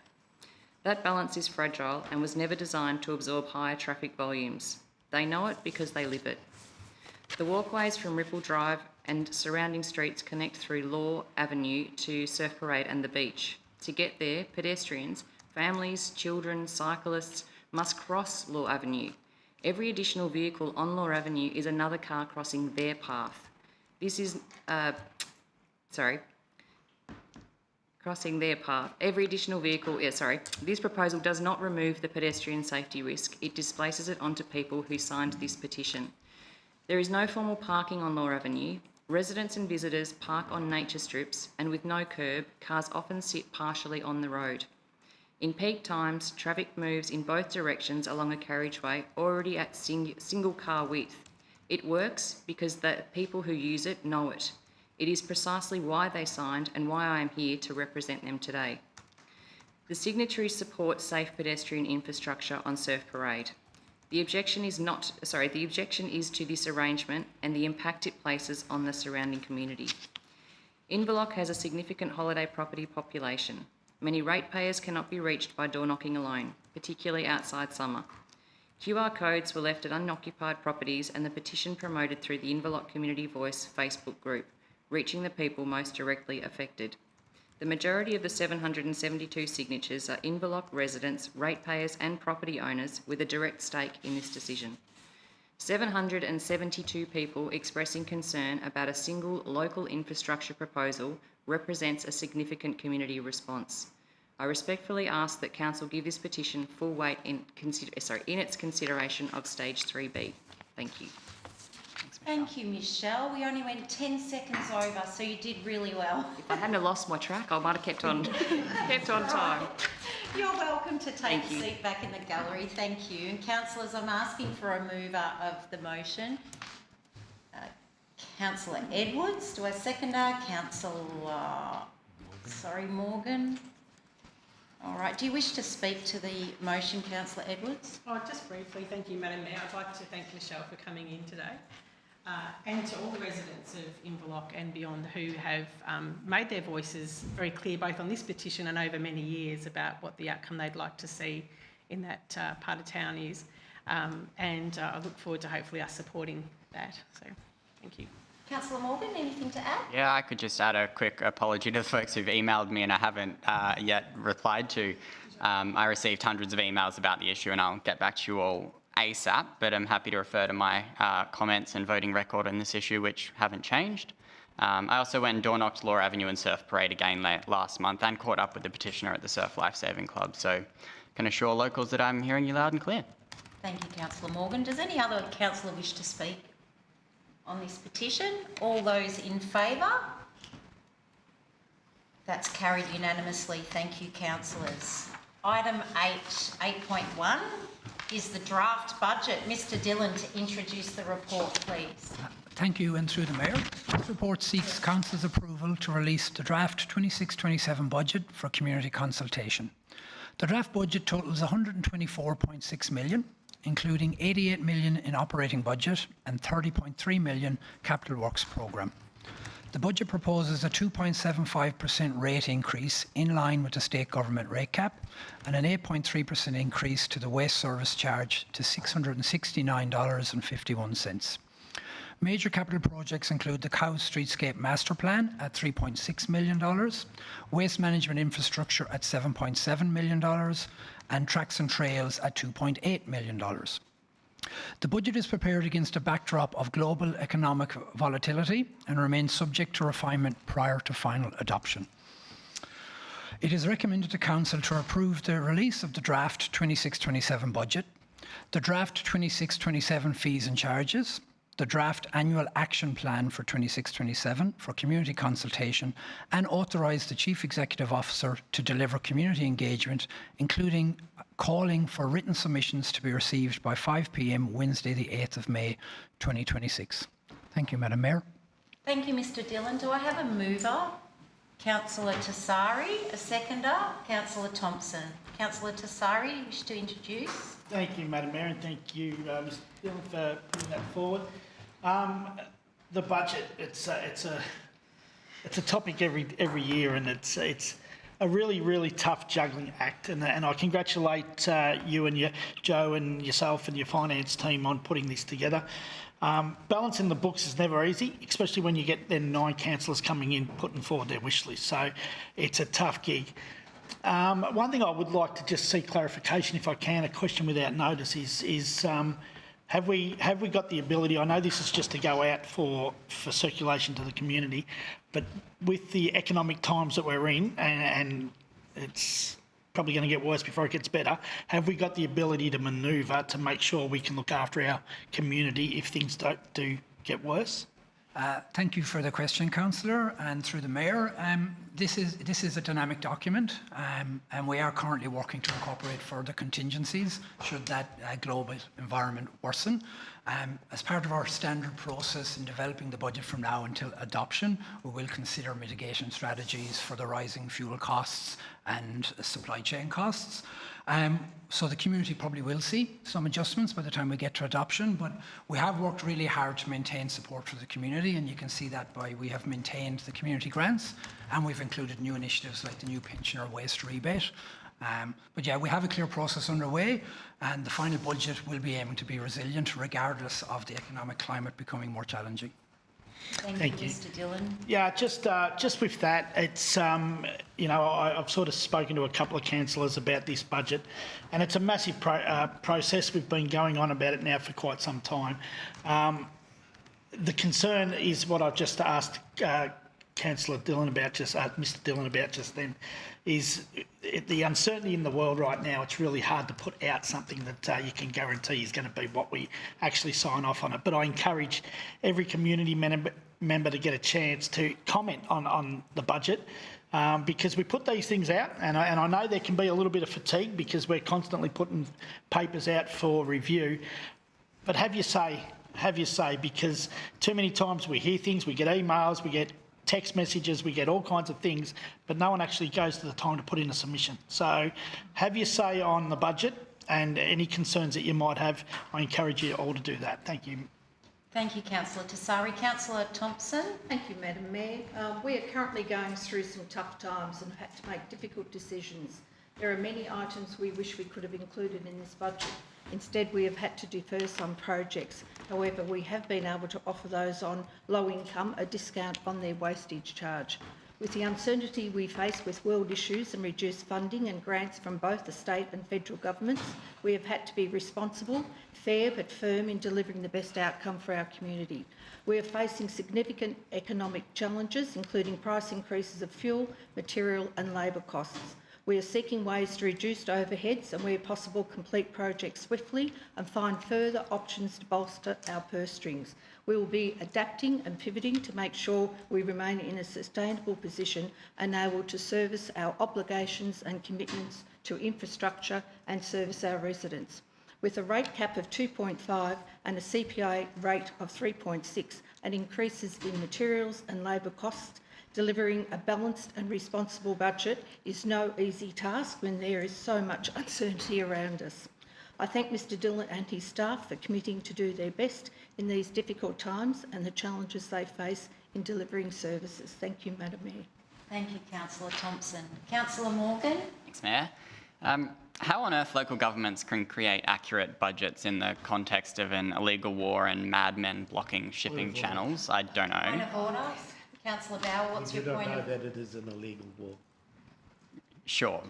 That balance is fragile and was never designed to absorb higher traffic volumes. They know it because they live it. The walkways from Ripple Drive and surrounding streets connect through Law Avenue to Surf Parade and the beach. To get there, pedestrians, families, children, cyclists must cross Law Avenue. Every additional vehicle on Law Avenue is another car crossing their path. This is, crossing their path. Every additional vehicle, this proposal does not remove the pedestrian safety risk. It displaces it onto people who signed this petition. There is no formal parking on Law Avenue. Residents and visitors park on nature strips, and with no curb, cars often sit partially on the road. In peak times, traffic moves in both directions along a carriageway already at single car width. It works because the people who use it know it. It is precisely why they signed and why I am here to represent them today. The signatories support safe pedestrian infrastructure on Surf Parade. The objection is to this arrangement and the impact it places on the surrounding community. Inverloch has a significant holiday property population. Many ratepayers cannot be reached by door knocking alone, particularly outside summer. QR codes were left at unoccupied properties, and the petition promoted through the Inverloch Community Voice Facebook group, reaching the people most directly affected. The majority of the 772 signatures are Inverloch residents, ratepayers and property owners with a direct stake in this decision. 772 people expressing concern about a single local infrastructure proposal represents a significant community response. I respectfully ask that Council give this petition full weight in its consideration of Stage 3B. Thank you. Thank you, Michelle. We only went 10 seconds over, so you did really well. If I hadn't have lost my track, I might have kept on time. You're welcome to take a seat back in the gallery. Thank you. And councillors, I'm asking for a mover of the motion. Councillor Edwards, do I second her? Morgan. All right. Do you wish to speak to the motion, Councillor Edwards? Oh, just briefly, thank you, Madam Mayor. I'd like to thank Michelle for coming in today. And to all the residents of Inverloch and beyond who have made their voices very clear both on this petition and over many years about what the outcome they'd like to see in that part of town is. And I look forward to hopefully us supporting that. So, thank you. Councillor Morgan, anything to add? Yeah, I could just add a quick apology to the folks who've emailed me and I haven't yet replied to. I received hundreds of emails about the issue and I'll get back to you all ASAP, but I'm happy to refer to my comments and voting record on this issue, which haven't changed. I also went and door knocked Law Avenue and Surf Parade again last month and caught up with the petitioner at the Surf Lifesaving Club, so can assure locals that I'm hearing you loud and clear. Thank you, Councillor Morgan. Does any other councillor wish to speak on this petition? All those in favour? That's carried unanimously. Thank you, councillors. Item 8.1 is the draft budget. Mr Dillon to introduce the report, please. Thank you, and through the Mayor. This report seeks Council's approval to release the draft 26-27 budget for community consultation. The draft budget totals $124.6 million, including $88 million in operating budget and $30.3 million capital works programme. The budget proposes a 2.75% rate increase in line with the state government rate cap and an 8.3% increase to the waste service charge to $669.51. Major capital projects include the Cow Streetscape Master Plan at $3.6 million, waste management infrastructure at $7.7 million, and tracks and trails at $2.8 million. The budget is prepared against a backdrop of global economic volatility and remains subject to refinement prior to final adoption. It is recommended to Council to approve the release of the draft 26-27 budget, the draft 26-27 fees and charges, the draft annual action plan for 26-27 for community consultation, and authorise the Chief Executive Officer to deliver community engagement, including calling for written submissions to be received by 5 p.m. Wednesday the 8th of May 2026. Thank you, Madam Mayor. Thank you, Mr Dillon. Do I have a mover? Councillor Tassari, a seconder, Councillor Thompson. Councillor Tassari, you wish to introduce? Thank you, Madam Mayor, and thank you, Mr Dillon, for putting that forward. The budget, it's a topic every year, and it's a really tough juggling act, and I congratulate you and Joe and yourself and your finance team on putting this together. Balancing the books is never easy, especially when you get then 9 councillors coming in putting forward their wish list, so it's a tough gig. One thing I would like to just seek clarification, if I can, a question without notice is have we got the ability, I know this is just to go out for circulation to the community, but with the economic times that we're in, and it's probably going to get worse before it gets better. Have we got the ability to manoeuvre to make sure we can look after our community if things do get worse? Thank you for the question, Councillor, and through the Mayor. This is a dynamic document, and we are currently working to incorporate further contingencies should that global environment worsen. As part of our standard process in developing the budget from now until adoption, we will consider mitigation strategies for the rising fuel costs and supply chain costs. So the community probably will see some adjustments by the time we get to adoption, but we have worked really hard to maintain support for the community, and you can see that by we have maintained the community grants, and we've included new initiatives like the new pensioner waste rebate. But yeah, we have a clear process underway, and the final budget will be aiming to be resilient regardless of the economic climate becoming more challenging. Thank you, Mr. Dillon. Yeah, just with that, it's I've sort of spoken to a couple of councillors about this budget, and it's a massive process. We've been going on about it now for quite some time. The concern is what I've just asked Councillor Dillon about, Mr. Dillon about just then, is the uncertainty in the world right now. It's really hard to put out something that you can guarantee is going to be what we actually sign off on it. But I encourage every community member to get a chance to comment on the budget, because we put these things out, and I know there can be a little bit of fatigue because we're constantly putting papers out for review. But have your say, because too many times we hear things, we get emails, we get text messages, we get all kinds of things, but no one actually goes to the time to put in a submission. So have your say on the budget, and any concerns that you might have, I encourage you all to do that. Thank you. Thank you, Councillor Tassari. Councillor Thompson. Thank you, Madam Mayor. We are currently going through some tough times and have had to make difficult decisions. There are many items we wish we could have included in this budget. Instead, we have had to defer some projects. However, we have been able to offer those on low income a discount on their wastage charge. With the uncertainty we face with world issues and reduced funding and grants from both the state and federal governments, we have had to be responsible, fair but firm in delivering the best outcome for our community. We are facing significant economic challenges, including price increases of fuel, material and labour costs. We are seeking ways to reduce overheads and, where possible, complete projects swiftly and find further options to bolster our purse strings. We will be adapting and pivoting to make sure we remain in a sustainable position and able to service our obligations and commitments to infrastructure and service our residents. With a rate cap of 2.5 and a CPI rate of 3.6 and increases in materials and labour costs, delivering a balanced and responsible budget is no easy task when there is so much uncertainty around us. I thank Mr Dillon and his staff for committing to do their best in these difficult times and the challenges they face in delivering services. Thank you, Madam Mayor. Thank you, Councillor Thompson. Councillor Morgan. Thanks, Mayor. How on earth local governments can create accurate budgets in the context of an illegal war and madmen blocking shipping channels? I don't know. Point of order. Councillor Bauer, what's your point of... You don't know that it is an illegal war. Sure.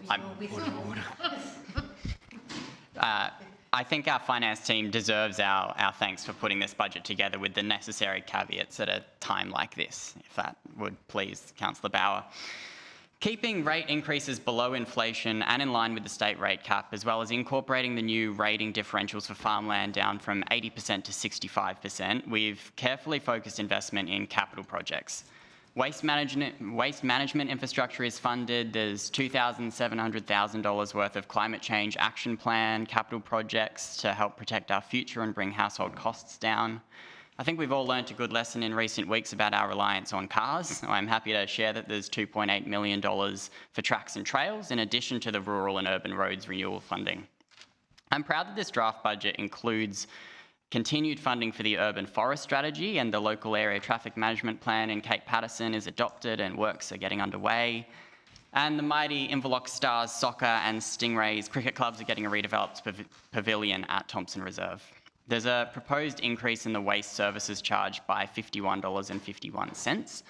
I think our finance team deserves our thanks for putting this budget together with the necessary caveats at a time like this, if that would please Councillor Bauer. Keeping rate increases below inflation and in line with the state rate cap, as well as incorporating the new rating differentials for farmland down from 80% to 65%, we've carefully focused investment in capital projects. Waste management infrastructure is funded. There's $2,700,000 worth of climate change action plan capital projects to help protect our future and bring household costs down. I think we've all learnt a good lesson in recent weeks about our reliance on cars. I'm happy to share that there's $2.8 million for tracks and trails, in addition to the rural and urban roads renewal funding. I'm proud that this draft budget includes continued funding for the urban forest strategy, and the local area traffic management plan in Cape Patterson is adopted and works are getting underway. And the mighty Inverloch Stars soccer and Stingrays cricket clubs are getting a redeveloped pavilion at Thompson Reserve. There's a proposed increase in the waste services charge by $51.51.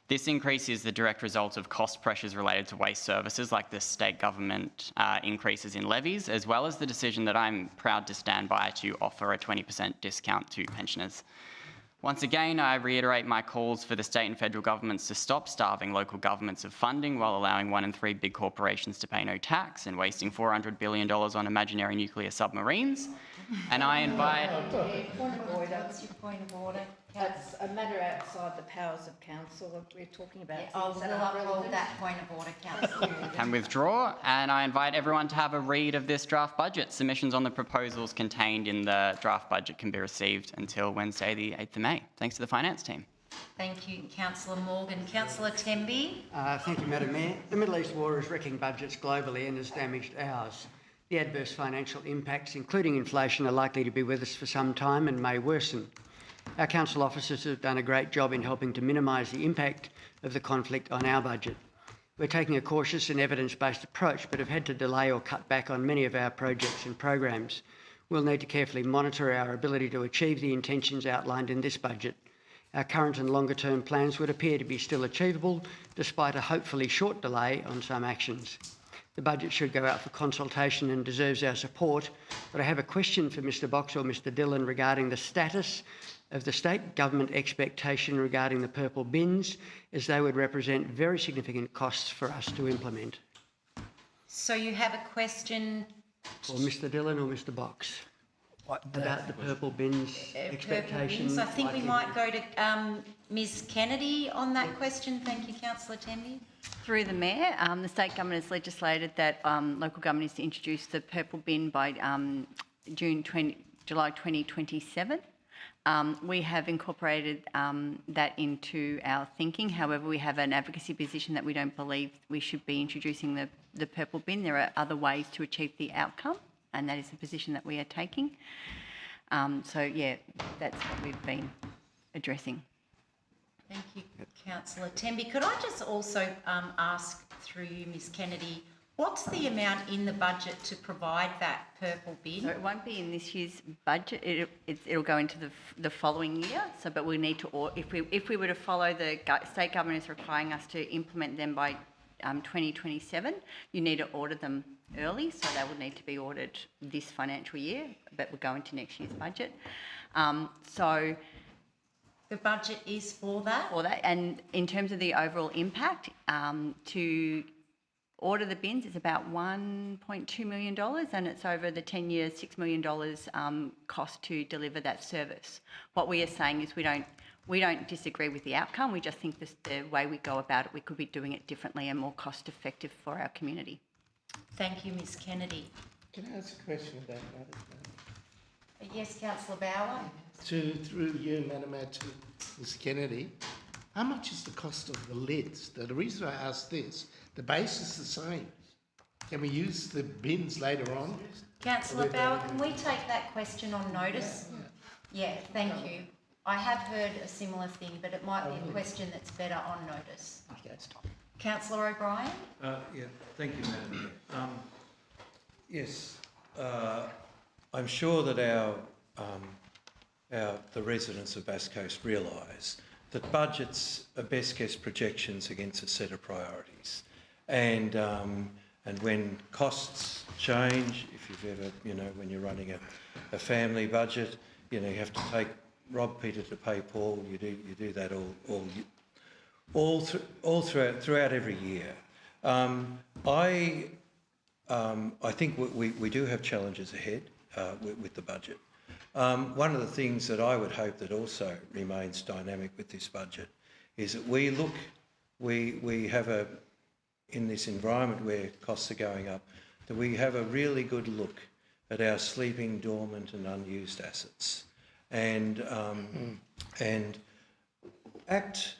This increase is the direct result of cost pressures related to waste services, like the state government increases in levies, as well as the decision that I'm proud to stand by to offer a 20% discount to pensioners. Once again, I reiterate my calls for the state and federal governments to stop starving local governments of funding while allowing 1 in 3 big corporations to pay no tax and wasting $400 billion on imaginary nuclear submarines. And I invite... Point of order. What's your point of order? That's a matter outside the powers of council. We're talking about I'll things that are uphold relevant. that point of order, councillor. Can withdraw, and I invite everyone to have a read of this draft budget. Submissions on the proposals contained in the draft budget can be received until Wednesday the 8th of May. Thanks to the finance team. Thank you, councillor Morgan. Councillor Temby. Thank you, Madam Mayor. The Middle East war is wrecking budgets globally and has damaged ours. The adverse financial impacts, including inflation, are likely to be with us for some time and may worsen. Our council officers have done a great job in helping to minimise the impact of the conflict on our budget. We're taking a cautious and evidence-based approach, but have had to delay or cut back on many of our projects and programs. We'll need to carefully monitor our ability to achieve the intentions outlined in this budget. Our current and longer-term plans would appear to be still achievable, despite a hopefully short delay on some actions. The budget should go out for consultation and deserves our support, but I have a question for Mr Box or Mr Dillon regarding the status of the state government expectation regarding the purple bins, as they would represent very significant costs for us to implement. So you have a question? For Mr Dillon or Mr Box? About the purple bins expectation. Purple bins. I think we might go to Ms Kennedy on that question. Thank you, councillor Temby. Through the Mayor, the state government has legislated that local government is to introduce the purple bin by July 2027. We have incorporated that into our thinking. However, we have an advocacy position that we don't believe we should be introducing the purple bin. There are other ways to achieve the outcome, and that is the position that we are taking. So, yeah, that's what we've been addressing. Thank you, councillor Temby. Could I just also ask through you, Ms Kennedy, what's the amount in the budget to provide that purple bin? So it won't be in this year's budget. It'll go into the following year. So, but we need to, if we were to follow the state government is requiring us to implement them by 2027, you need to order them early. So they will need to be ordered this financial year, but will go into next year's budget. So the budget is for that? For that, and in terms of the overall impact, to order the bins is about $1.2 million, and it's over the 10 years, $6 million cost to deliver that service. What we are saying is we don't disagree with the outcome. We just think the way we go about it, we could be doing it differently and more cost effective for our community. Thank you, Ms Kennedy. Can I ask a question about that? Yes, councillor Bauer. Through you, Madam Mayor, to Ms Kennedy, how much is the cost of the lids? The reason I ask this, the base is the same. Can we use the bins later on? Councillor Bauer, can we take that question on notice? Yeah, thank you. I have heard a similar thing, but it might be a question that's better on notice. Okay, stop. Councillor O'Brien? Yeah, thank you, Madam Mayor. Yes, I'm sure that the residents of Bass Coast realise that budgets are best guess projections against a set of priorities, and when costs change, if you've ever, when you're running a family budget, you have to take rob Peter to pay Paul. You do that all throughout every year. I think we do have challenges ahead with the budget. One of the things that I would hope that also remains dynamic with this budget is that we have in this environment where costs are going up, that we have a really good look at our sleeping, dormant and unused assets, and act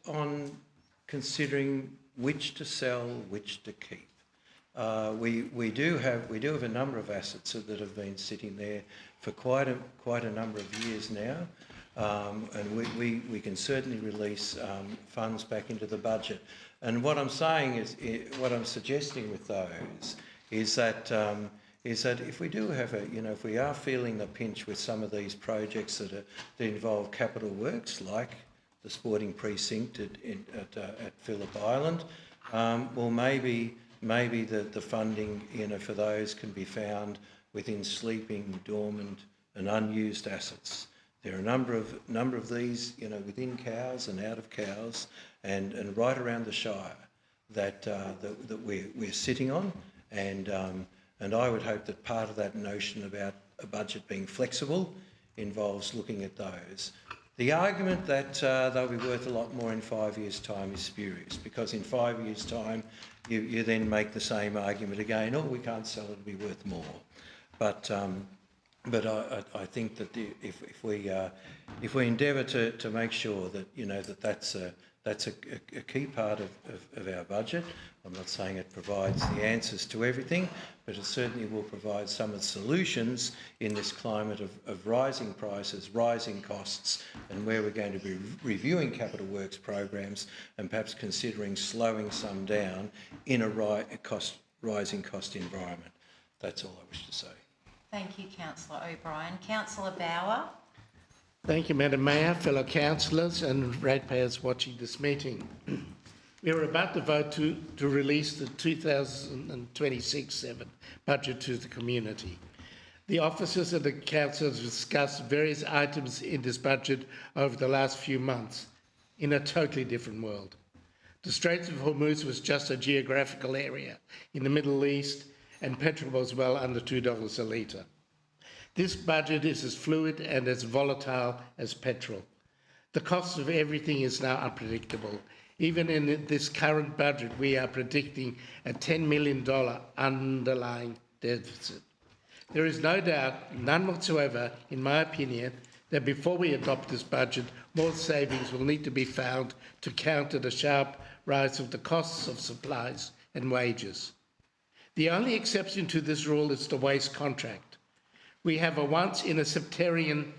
on considering which to sell, which to keep. We do have a number of assets that have been sitting there for quite a number of years now, and we can certainly release funds back into the budget. And what I'm saying is, what I'm suggesting with those is that if we do have if we are feeling the pinch with some of these projects that involve capital works, like the sporting precinct at Phillip Island, well, maybe the funding for those can be found within sleeping, dormant and unused assets. There are a number of these, you know, within Cowes and out of Cowes, and right around the Shire that we're sitting on, and I would hope that part of that notion about a budget being flexible involves looking at those. The argument that they'll be worth a lot more in 5 years' time is spurious, because in 5 years' time you then make the same argument again. Oh, we can't sell it; it'll be worth more. But I think that if we endeavour to make sure that, you know, that's a key part of our budget. I'm not saying it provides the answers to everything, but it certainly will provide some of the solutions in this climate of rising prices, rising costs, and where we're going to be reviewing capital works programs and perhaps considering slowing some down in a rising cost environment. That's all I wish to say. Thank you, Councillor O'Brien. Councillor Bauer. Thank you, Madam Mayor, fellow councillors and ratepayers watching this meeting. We are about to vote to release the 2026-7 budget to the community. The officers of the council have discussed various items in this budget over the last few months in a totally different world. The Straits of Hormuz was just a geographical area in the Middle East, and petrol was well under $2 a litre. This budget is as fluid and as volatile as petrol. The cost of everything is now unpredictable. Even in this current budget, we are predicting a $10 million underlying deficit. There is no doubt, none whatsoever, in my opinion, that before we adopt this budget, more savings will need to be found to counter the sharp rise of the costs of supplies and wages. The only exception to this rule is the waste contract. We have a once in a septenarian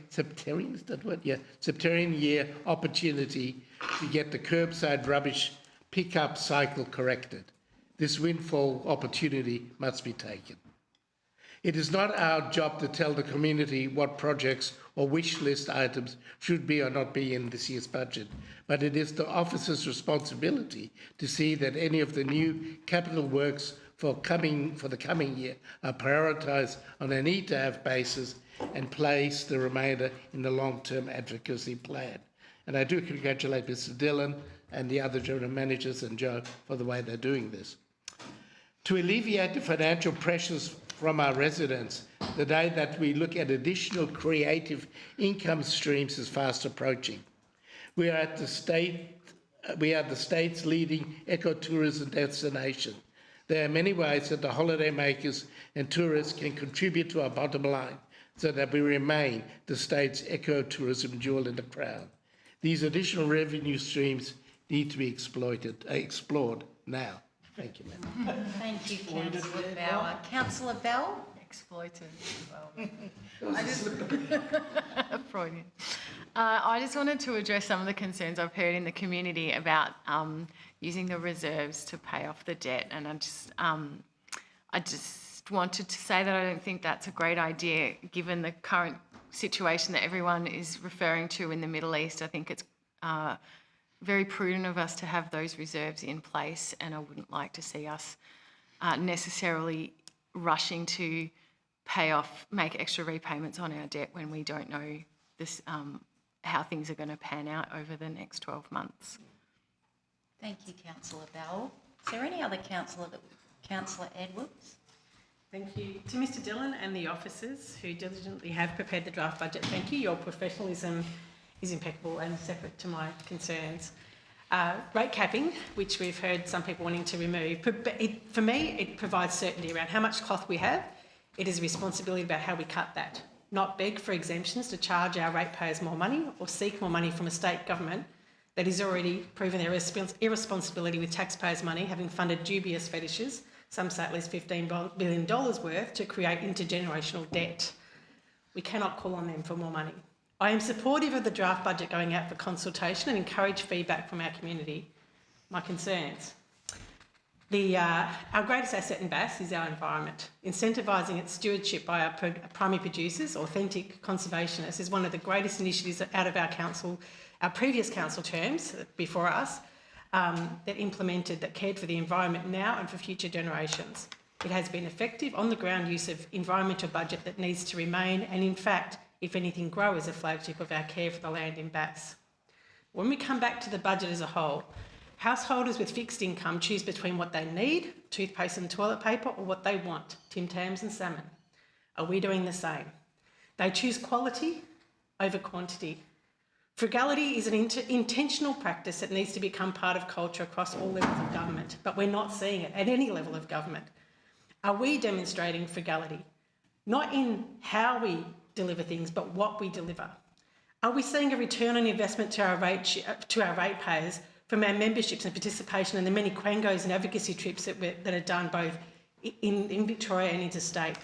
year opportunity to get the curbside rubbish pickup cycle corrected. This windfall opportunity must be taken. It is not our job to tell the community what projects or wish list items should be or not be in this year's budget, but it is the officer's responsibility to see that any of the new capital works for the coming year are prioritised on a need-to-have basis and place the remainder in the long-term advocacy plan. And I do congratulate Mr. Dillon and the other general managers and Joe for the way they're doing this. To alleviate the financial pressures from our residents, the day that we look at additional creative income streams is fast approaching. We are the state's leading ecotourism destination. There are many ways that the holiday makers and tourists can contribute to our bottom line so that we remain the state's ecotourism jewel in the crown. These additional revenue streams need to be explored now. Thank you, Madam. Thank you, Councillor Bauer. Councillor Bell? Exploited as well. Freudian. I just wanted to address some of the concerns I've heard in the community about using the reserves to pay off the debt, and I just wanted to say that I don't think that's a great idea given the current situation that everyone is referring to in the Middle East. I think it's very prudent of us to have those reserves in place, and I wouldn't like to see us necessarily rushing to make extra repayments on our debt when we don't know this, how things are going to pan out over the next 12 months. Thank you, Councillor Bell. Is there any other councillor Councillor Edwards? Thank you. To Mr Dillon and the officers who diligently have prepared the draft budget, thank you. Your professionalism is impeccable and separate to my concerns. Rate capping, which we've heard some people wanting to remove, for me, it provides certainty around how much cloth we have. It is a responsibility about how we cut that, not beg for exemptions to charge our ratepayers more money or seek more money from a state government that has already proven their irresponsibility with taxpayers' money, having funded dubious fetishes, some say at least $15 billion worth, to create intergenerational debt. We cannot call on them for more money. I am supportive of the draft budget going out for consultation and encourage feedback from our community. My concerns. Our greatest asset in Bass is our environment. Incentivising its stewardship by our primary producers, authentic conservationists, is one of the greatest initiatives out of our council, our previous council terms before us, that cared for the environment now and for future generations. It has been effective on the ground use of environmental budget that needs to remain, and in fact if anything, grow as a flagship of our care for the land in Bass. When we come back to the budget as a whole, householders with fixed income choose between what they need, toothpaste and toilet paper, or what they want, Tim Tams and salmon. Are we doing the same? They choose quality over quantity. Frugality is an intentional practice that needs to become part of culture across all levels of government, but we're not seeing it at any level of government. Are we demonstrating frugality? Not in how we deliver things, but what we deliver. Are we seeing a return on investment to our ratepayers from our memberships and participation in the many quangos and advocacy trips that are done both in Victoria and interstate,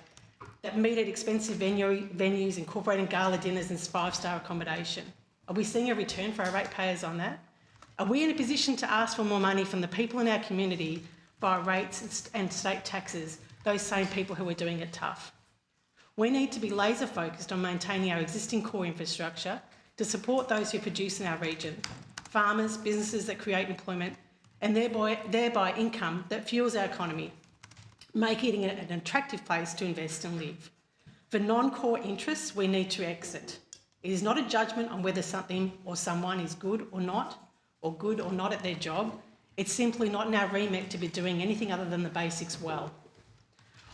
that meet at expensive venues, incorporating gala dinners and five-star accommodation? Are we seeing a return for our ratepayers on that? Are we in a position to ask for more money from the people in our community via rates and state taxes, those same people who are doing it tough? We need to be laser focused on maintaining our existing core infrastructure to support those who produce in our region, farmers, businesses that create employment, and thereby income that fuels our economy, making it an attractive place to invest and live. For non-core interests, we need to exit. It is not a judgment on whether something or someone is good or not at their job. It's simply not in our remit to be doing anything other than the basics well.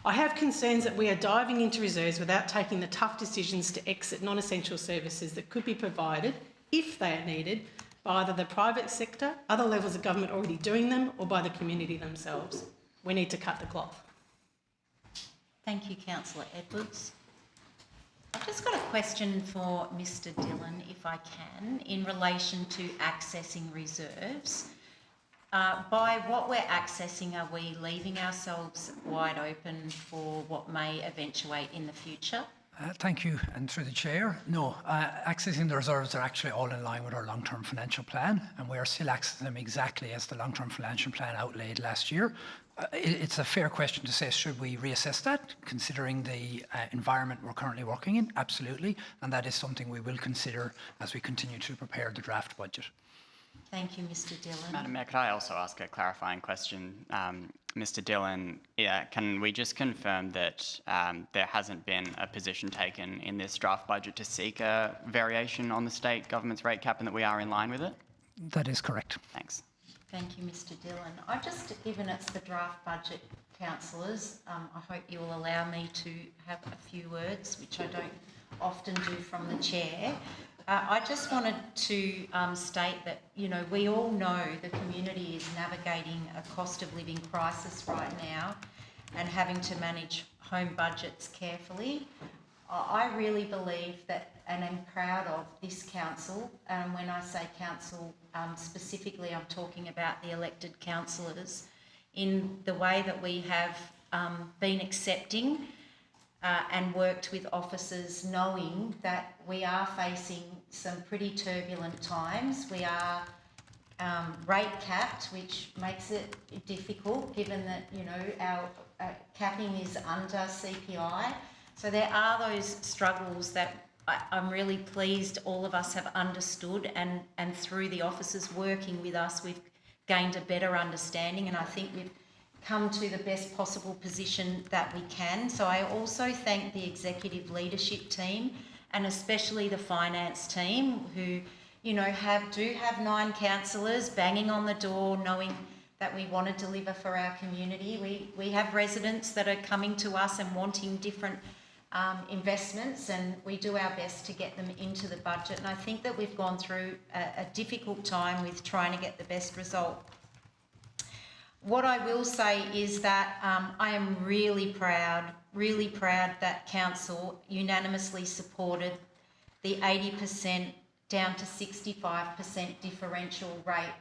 I have concerns that we are diving into reserves without taking the tough decisions to exit non-essential services that could be provided, if they are needed, by either the private sector, other levels of government already doing them, or by the community themselves. We need to cut the cloth. Thank you, Councillor Edwards. I've just got a question for Mr Dillon, if I can, in relation to accessing reserves. By what we're accessing, are we leaving ourselves wide open for what may eventuate in the future? Thank you, and through the chair. No, accessing the reserves are actually all in line with our long-term financial plan, and we are still accessing them exactly as the long-term financial plan outlaid last year. It's a fair question to say, should we reassess that, considering the environment we're currently working in? Absolutely, and that is something we will consider as we continue to prepare the draft budget. Thank you, Mr Dillon. Madam Mayor, could I also ask a clarifying question? Mr Dillon, can we just confirm that there hasn't been a position taken in this draft budget to seek a variation on the state government's rate cap and that we are in line with it? That is correct. Thanks. Thank you, Mr Dillon. Given it's the draft budget, councillors, I hope you will allow me to have a few words, which I don't often do from the chair. I just wanted to state that, we all know the community is navigating a cost of living crisis right now and having to manage home budgets carefully. I really believe that, and I'm proud of this council, and when I say council, specifically I'm talking about the elected councillors, in the way that we have been accepting and worked with officers, knowing that we are facing some pretty turbulent times. We are rate capped, which makes it difficult given that, our capping is under CPI. So there are those struggles that I'm really pleased all of us have understood, and through the officers working with us, we've gained a better understanding, and I think we've come to the best possible position that we can. So I also thank the executive leadership team, and especially the finance team, who, do have 9 councillors banging on the door, knowing that we want to deliver for our community. We have residents that are coming to us and wanting different investments, and we do our best to get them into the budget. And I think that we've gone through a difficult time with trying to get the best result. What I will say is that I am really proud that Council unanimously supported the 80% down to 65% differential rate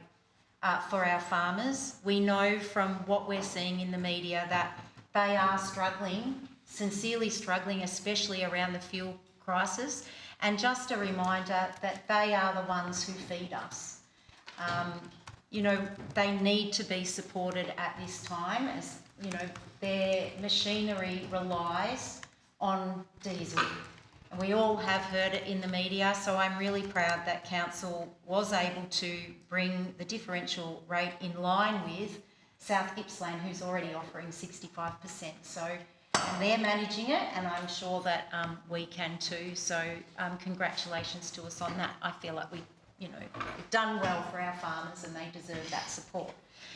for our farmers. We know from what we're seeing in the media that they are struggling, sincerely struggling, especially around the fuel crisis. And just a reminder that they are the ones who feed us. They need to be supported at this time, as, their machinery relies on diesel. And we all have heard it in the media, so I'm really proud that Council was able to bring the differential rate in line with South Gippsland, who's already offering 65%. So and they're managing it, and I'm sure that we can too. So congratulations to us on that. I feel like we've done well for our farmers, and they deserve that support.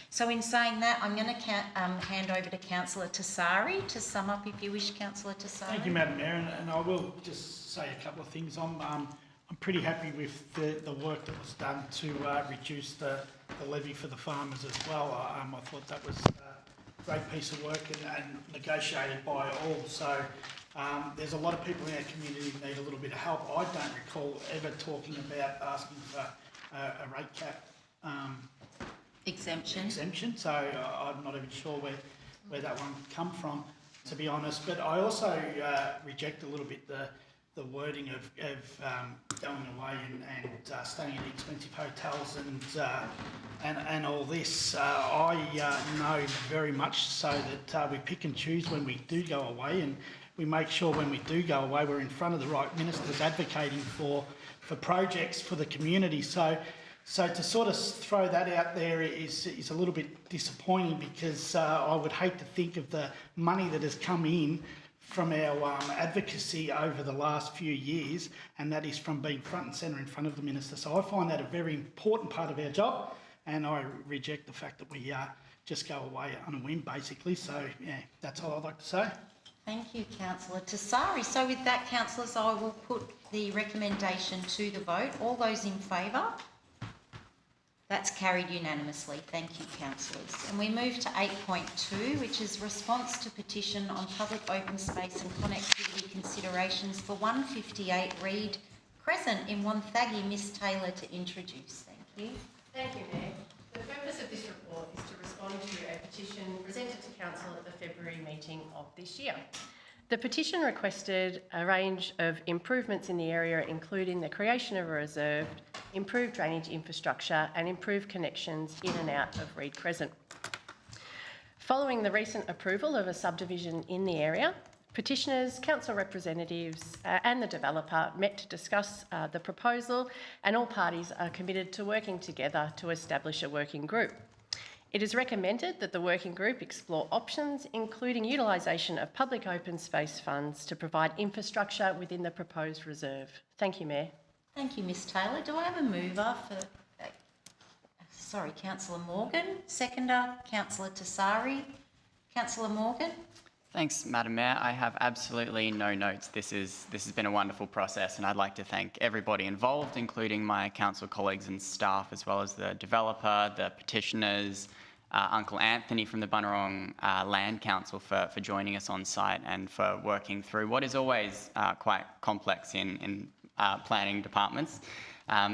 So in saying that, I'm going to hand over to Councillor Tassari to sum up, if you wish, Councillor Tassari. Thank you, Madam Mayor, and I will just say a couple of things. I'm pretty happy with the work that was done to reduce the levy for the farmers as well. I thought that was a great piece of work and negotiated by all. So there's a lot of people in our community who need a little bit of help. I don't recall ever talking about asking for a rate cap exemption. So I'm not even sure where that one come from, to be honest. But I also reject a little bit the wording of going away and staying in expensive hotels and all this. I know very much so that we pick and choose when we do go away, and we make sure when we do go away we're in front of the right ministers advocating for projects for the community. So to sort of throw that out there is a little bit disappointing, because I would hate to think of the money that has come in from our advocacy over the last few years, and that is from being front and centre in front of the minister. So I find that a very important part of our job, and I reject the fact that we just go away on a whim, basically. So yeah, that's all I'd like to say. Thank you, Councillor Tassari. So with that, councillors, I will put the recommendation to the vote. All those in favour? That's carried unanimously. Thank you, councillors. And we move to 8.2, which is response to petition on public open space and connectivity considerations for 158 Reed Crescent in Wonthaggi. Miss Taylor to introduce. Thank you. Thank you, Mayor. The purpose of this report is to respond to a petition presented to Council at the February meeting of this year. The petition requested a range of improvements in the area, including the creation of a reserve, improved drainage infrastructure and improved connections in and out of Reed Crescent. Following the recent approval of a subdivision in the area, petitioners, council representatives and the developer met to discuss the proposal, and all parties are committed to working together to establish a working group. It is recommended that the working group explore options, including utilisation of public open space funds to provide infrastructure within the proposed reserve. Thank you, Mayor. Thank you, Miss Taylor. Do I have a mover for... Councillor Morgan. Seconder, Councillor Tassari. Councillor Morgan. Thanks, Madam Mayor. I have absolutely no notes. This has been a wonderful process, and I'd like to thank everybody involved, including my council colleagues and staff, as well as the developer, the petitioners, Uncle Anthony from the Bunurong Land Council for joining us on site and for working through what is always quite complex in planning departments.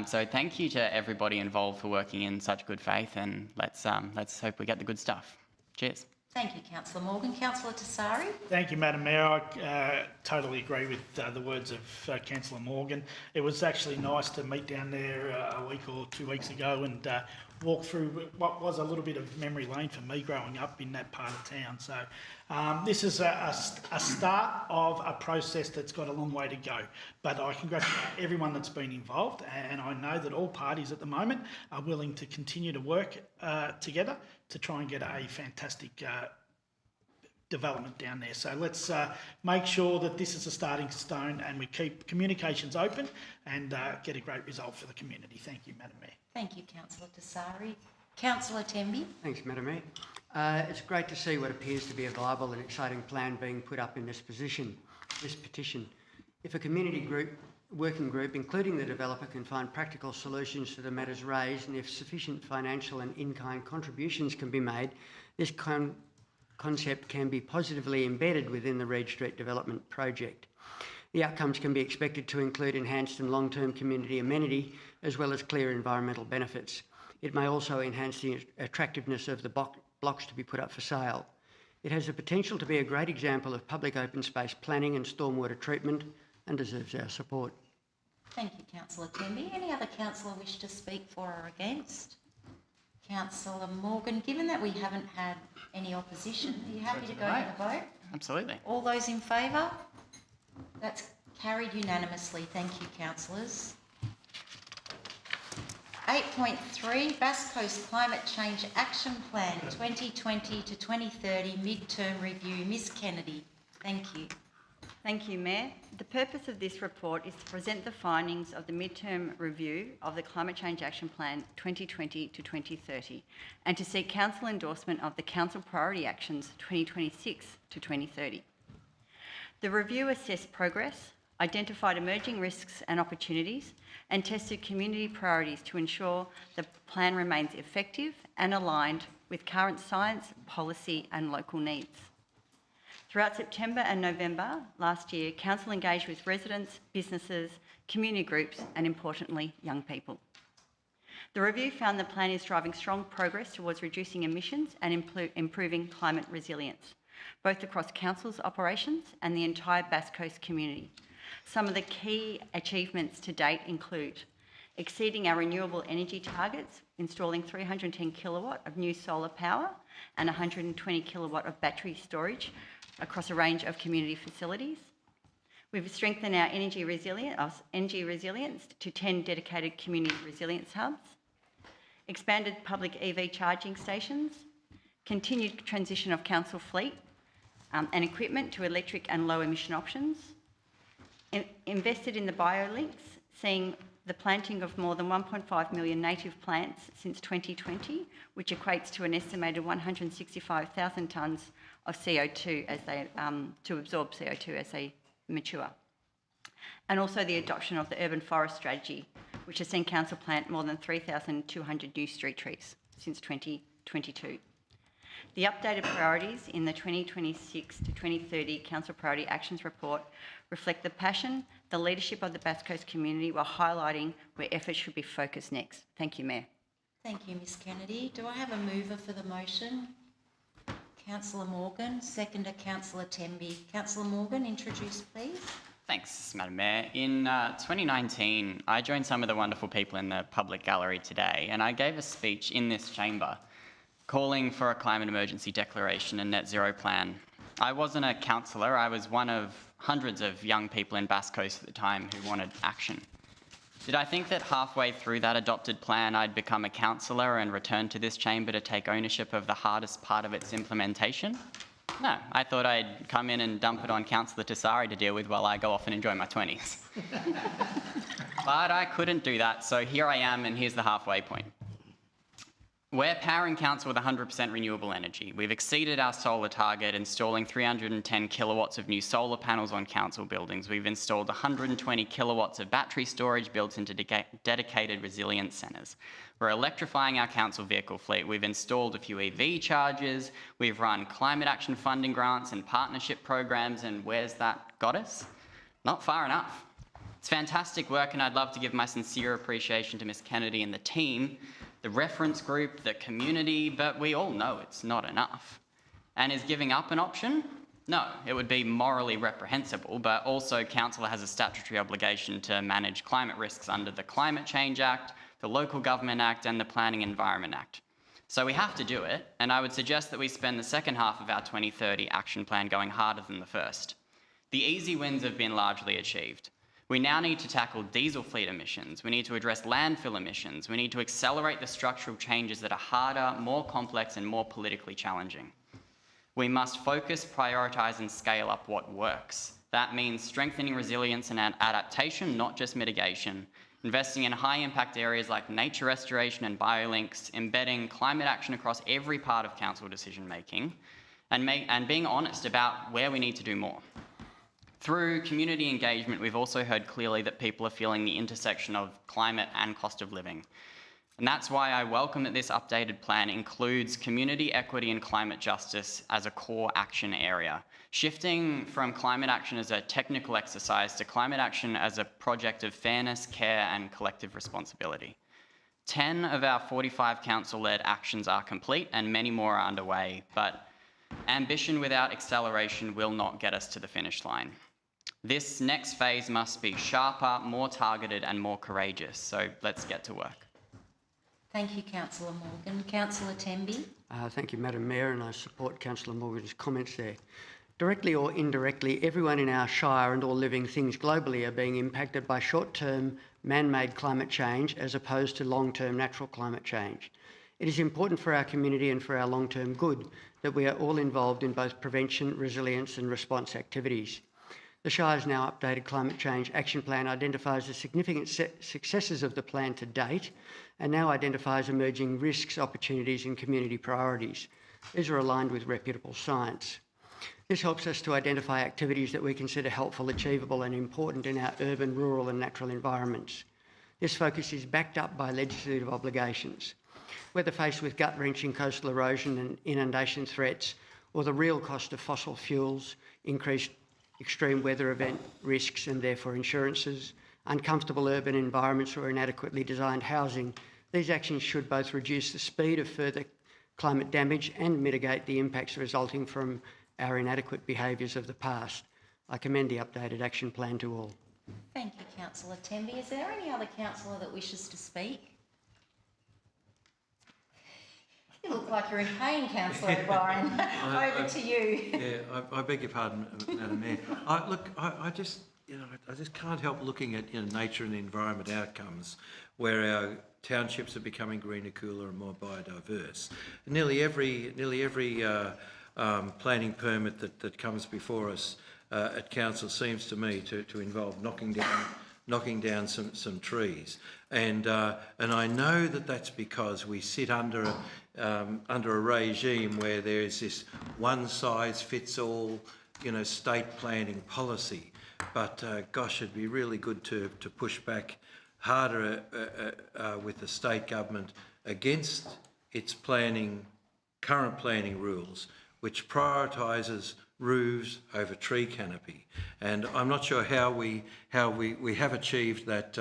So thank you to everybody involved for working in such good faith, and let's hope we get the good stuff. Cheers. Thank you, Councillor Morgan. Councillor Tassari. Thank you, Madam Mayor. I totally agree with the words of Councillor Morgan. It was actually nice to meet down there a week or 2 weeks ago and walk through what was a little bit of memory lane for me growing up in that part of town. So this is a start of a process that's got a long way to go. But I congratulate everyone that's been involved, and I know that all parties at the moment are willing to continue to work together to try and get a fantastic development down there. So let's make sure that this is a starting stone and we keep communications open and get a great result for the community. Thank you, Madam Mayor. Thank you, Councillor Tassari. Councillor Temby. Thanks, Madam Mayor. It's great to see what appears to be a viable and exciting plan being put up in this petition. If a community working group, including the developer, can find practical solutions to the matters raised, and if sufficient financial and in-kind contributions can be made, this concept can be positively embedded within the Reed Street development project. The outcomes can be expected to include enhanced and long-term community amenity, as well as clear environmental benefits. It may also enhance the attractiveness of the blocks to be put up for sale. It has the potential to be a great example of public open space planning and stormwater treatment, and deserves our support. Thank you, Councillor Temby. Any other councillor wish to speak for or against? Councillor Morgan, given that we haven't had any opposition, are you happy to go to the vote? Absolutely. All those in favour? That's carried unanimously. Thank you, councillors. 8.3, Bass Coast Climate Change Action Plan 2020 to 2030 Midterm Review. Miss Kennedy. Thank you. Thank you, Mayor. The purpose of this report is to present the findings of the midterm review of the Climate Change Action Plan 2020 to 2030 and to seek council endorsement of the council priority actions 2026 to 2030. The review assessed progress, identified emerging risks and opportunities, and tested community priorities to ensure the plan remains effective and aligned with current science, policy and local needs. Throughout September and November last year, Council engaged with residents, businesses, community groups and, importantly, young people. The review found the plan is driving strong progress towards reducing emissions and improving climate resilience, both across Council's operations and the entire Bass Coast community. Some of the key achievements to date include exceeding our renewable energy targets, installing 310 kilowatt of new solar power and 120 kilowatt of battery storage across a range of community facilities. We've strengthened our energy resilience to 10 dedicated community resilience hubs, expanded public EV charging stations, continued transition of council fleet and equipment to electric and low emission options, invested in the biolinks, seeing the planting of more than 1.5 million native plants since 2020, which equates to an estimated 165,000 tonnes of CO2 as they, to absorb CO2 as they mature. And also the adoption of the urban forest strategy, which has seen council plant more than 3,200 new street trees since 2022. The updated priorities in the 2026 to 2030 Council Priority Actions Report reflect the passion, the leadership of the Bass Coast community while highlighting where efforts should be focused next. Thank you, Mayor. Thank you, Ms Kennedy. Do I have a mover for the motion? Councillor Morgan, seconder Councillor Temby. Councillor Morgan, introduce please. Thanks, Madam Mayor. In 2019, I joined some of the wonderful people in the public gallery today, and I gave a speech in this chamber calling for a climate emergency declaration and net zero plan. I wasn't a councillor, I was one of hundreds of young people in Bass Coast at the time who wanted action. Did I think that halfway through that adopted plan I'd become a councillor and return to this chamber to take ownership of the hardest part of its implementation? No, I thought I'd come in and dump it on Councillor Tessari to deal with while I go off and enjoy my 20s. But I couldn't do that, so here I am, and here's the halfway point. We're powering council with 100% renewable energy. We've exceeded our solar target, installing 310 kilowatts of new solar panels on council buildings. We've installed 120 kilowatts of battery storage built into dedicated resilience centres. We're electrifying our council vehicle fleet. We've installed a few EV chargers. We've run climate action funding grants and partnership programs, and where's that got us? Not far enough. It's fantastic work, and I'd love to give my sincere appreciation to Ms Kennedy and the team, the reference group, the community, but we all know it's not enough. And is giving up an option? No, it would be morally reprehensible, but also council has a statutory obligation to manage climate risks under the Climate Change Act, the Local Government Act and the Planning Environment Act. So we have to do it, and I would suggest that we spend the second half of our 2030 action plan going harder than the first. The easy wins have been largely achieved. We now need to tackle diesel fleet emissions. We need to address landfill emissions. We need to accelerate the structural changes that are harder, more complex, and more politically challenging. We must focus, prioritise, and scale up what works. That means strengthening resilience and adaptation, not just mitigation, investing in high-impact areas like nature restoration and biolinks, embedding climate action across every part of council decision-making, and being honest about where we need to do more. Through community engagement, we've also heard clearly that people are feeling the intersection of climate and cost of living. And that's why I welcome that this updated plan includes community equity and climate justice as a core action area, shifting from climate action as a technical exercise to climate action as a project of fairness, care, and collective responsibility. 10 of our 45 council-led actions are complete and many more are underway, but ambition without acceleration will not get us to the finish line. This next phase must be sharper, more targeted and more courageous, so let's get to work. Thank you, Councillor Morgan. Councillor Temby. Thank you, Madam Mayor, and I support Councillor Morgan's comments there. Directly or indirectly, everyone in our shire and all living things globally are being impacted by short-term man-made climate change as opposed to long-term natural climate change. It is important for our community and for our long-term good that we are all involved in both prevention, resilience and response activities. The Shire's now updated Climate Change Action Plan identifies the significant successes of the plan to date and now identifies emerging risks, opportunities and community priorities. These are aligned with reputable science. This helps us to identify activities that we consider helpful, achievable and important in our urban, rural and natural environments. This focus is backed up by legislative obligations. Whether faced with gut-wrenching coastal erosion and inundation threats or the real cost of fossil fuels, increased extreme weather event risks and therefore insurances, uncomfortable urban environments or inadequately designed housing, these actions should both reduce the speed of further climate damage and mitigate the impacts resulting from our inadequate behaviours of the past. I commend the updated action plan to all. Thank you, Councillor Temby. Is there any other councillor that wishes to speak? You look like you're in pain, Councillor O'Brien. Over to you. Yeah, I beg your pardon, Madam Mayor. I just can't help looking at nature and environment outcomes where our townships are becoming greener, cooler and more biodiverse. Nearly every planning permit that comes before us at council seems to me to involve knocking down some trees, and I know that that's because we sit under a regime where there is this one-size-fits-all, state planning policy. But gosh, it'd be really good to push back harder with the state government against its current planning rules, which prioritises roofs over tree canopy. And I'm not sure how we have achieved that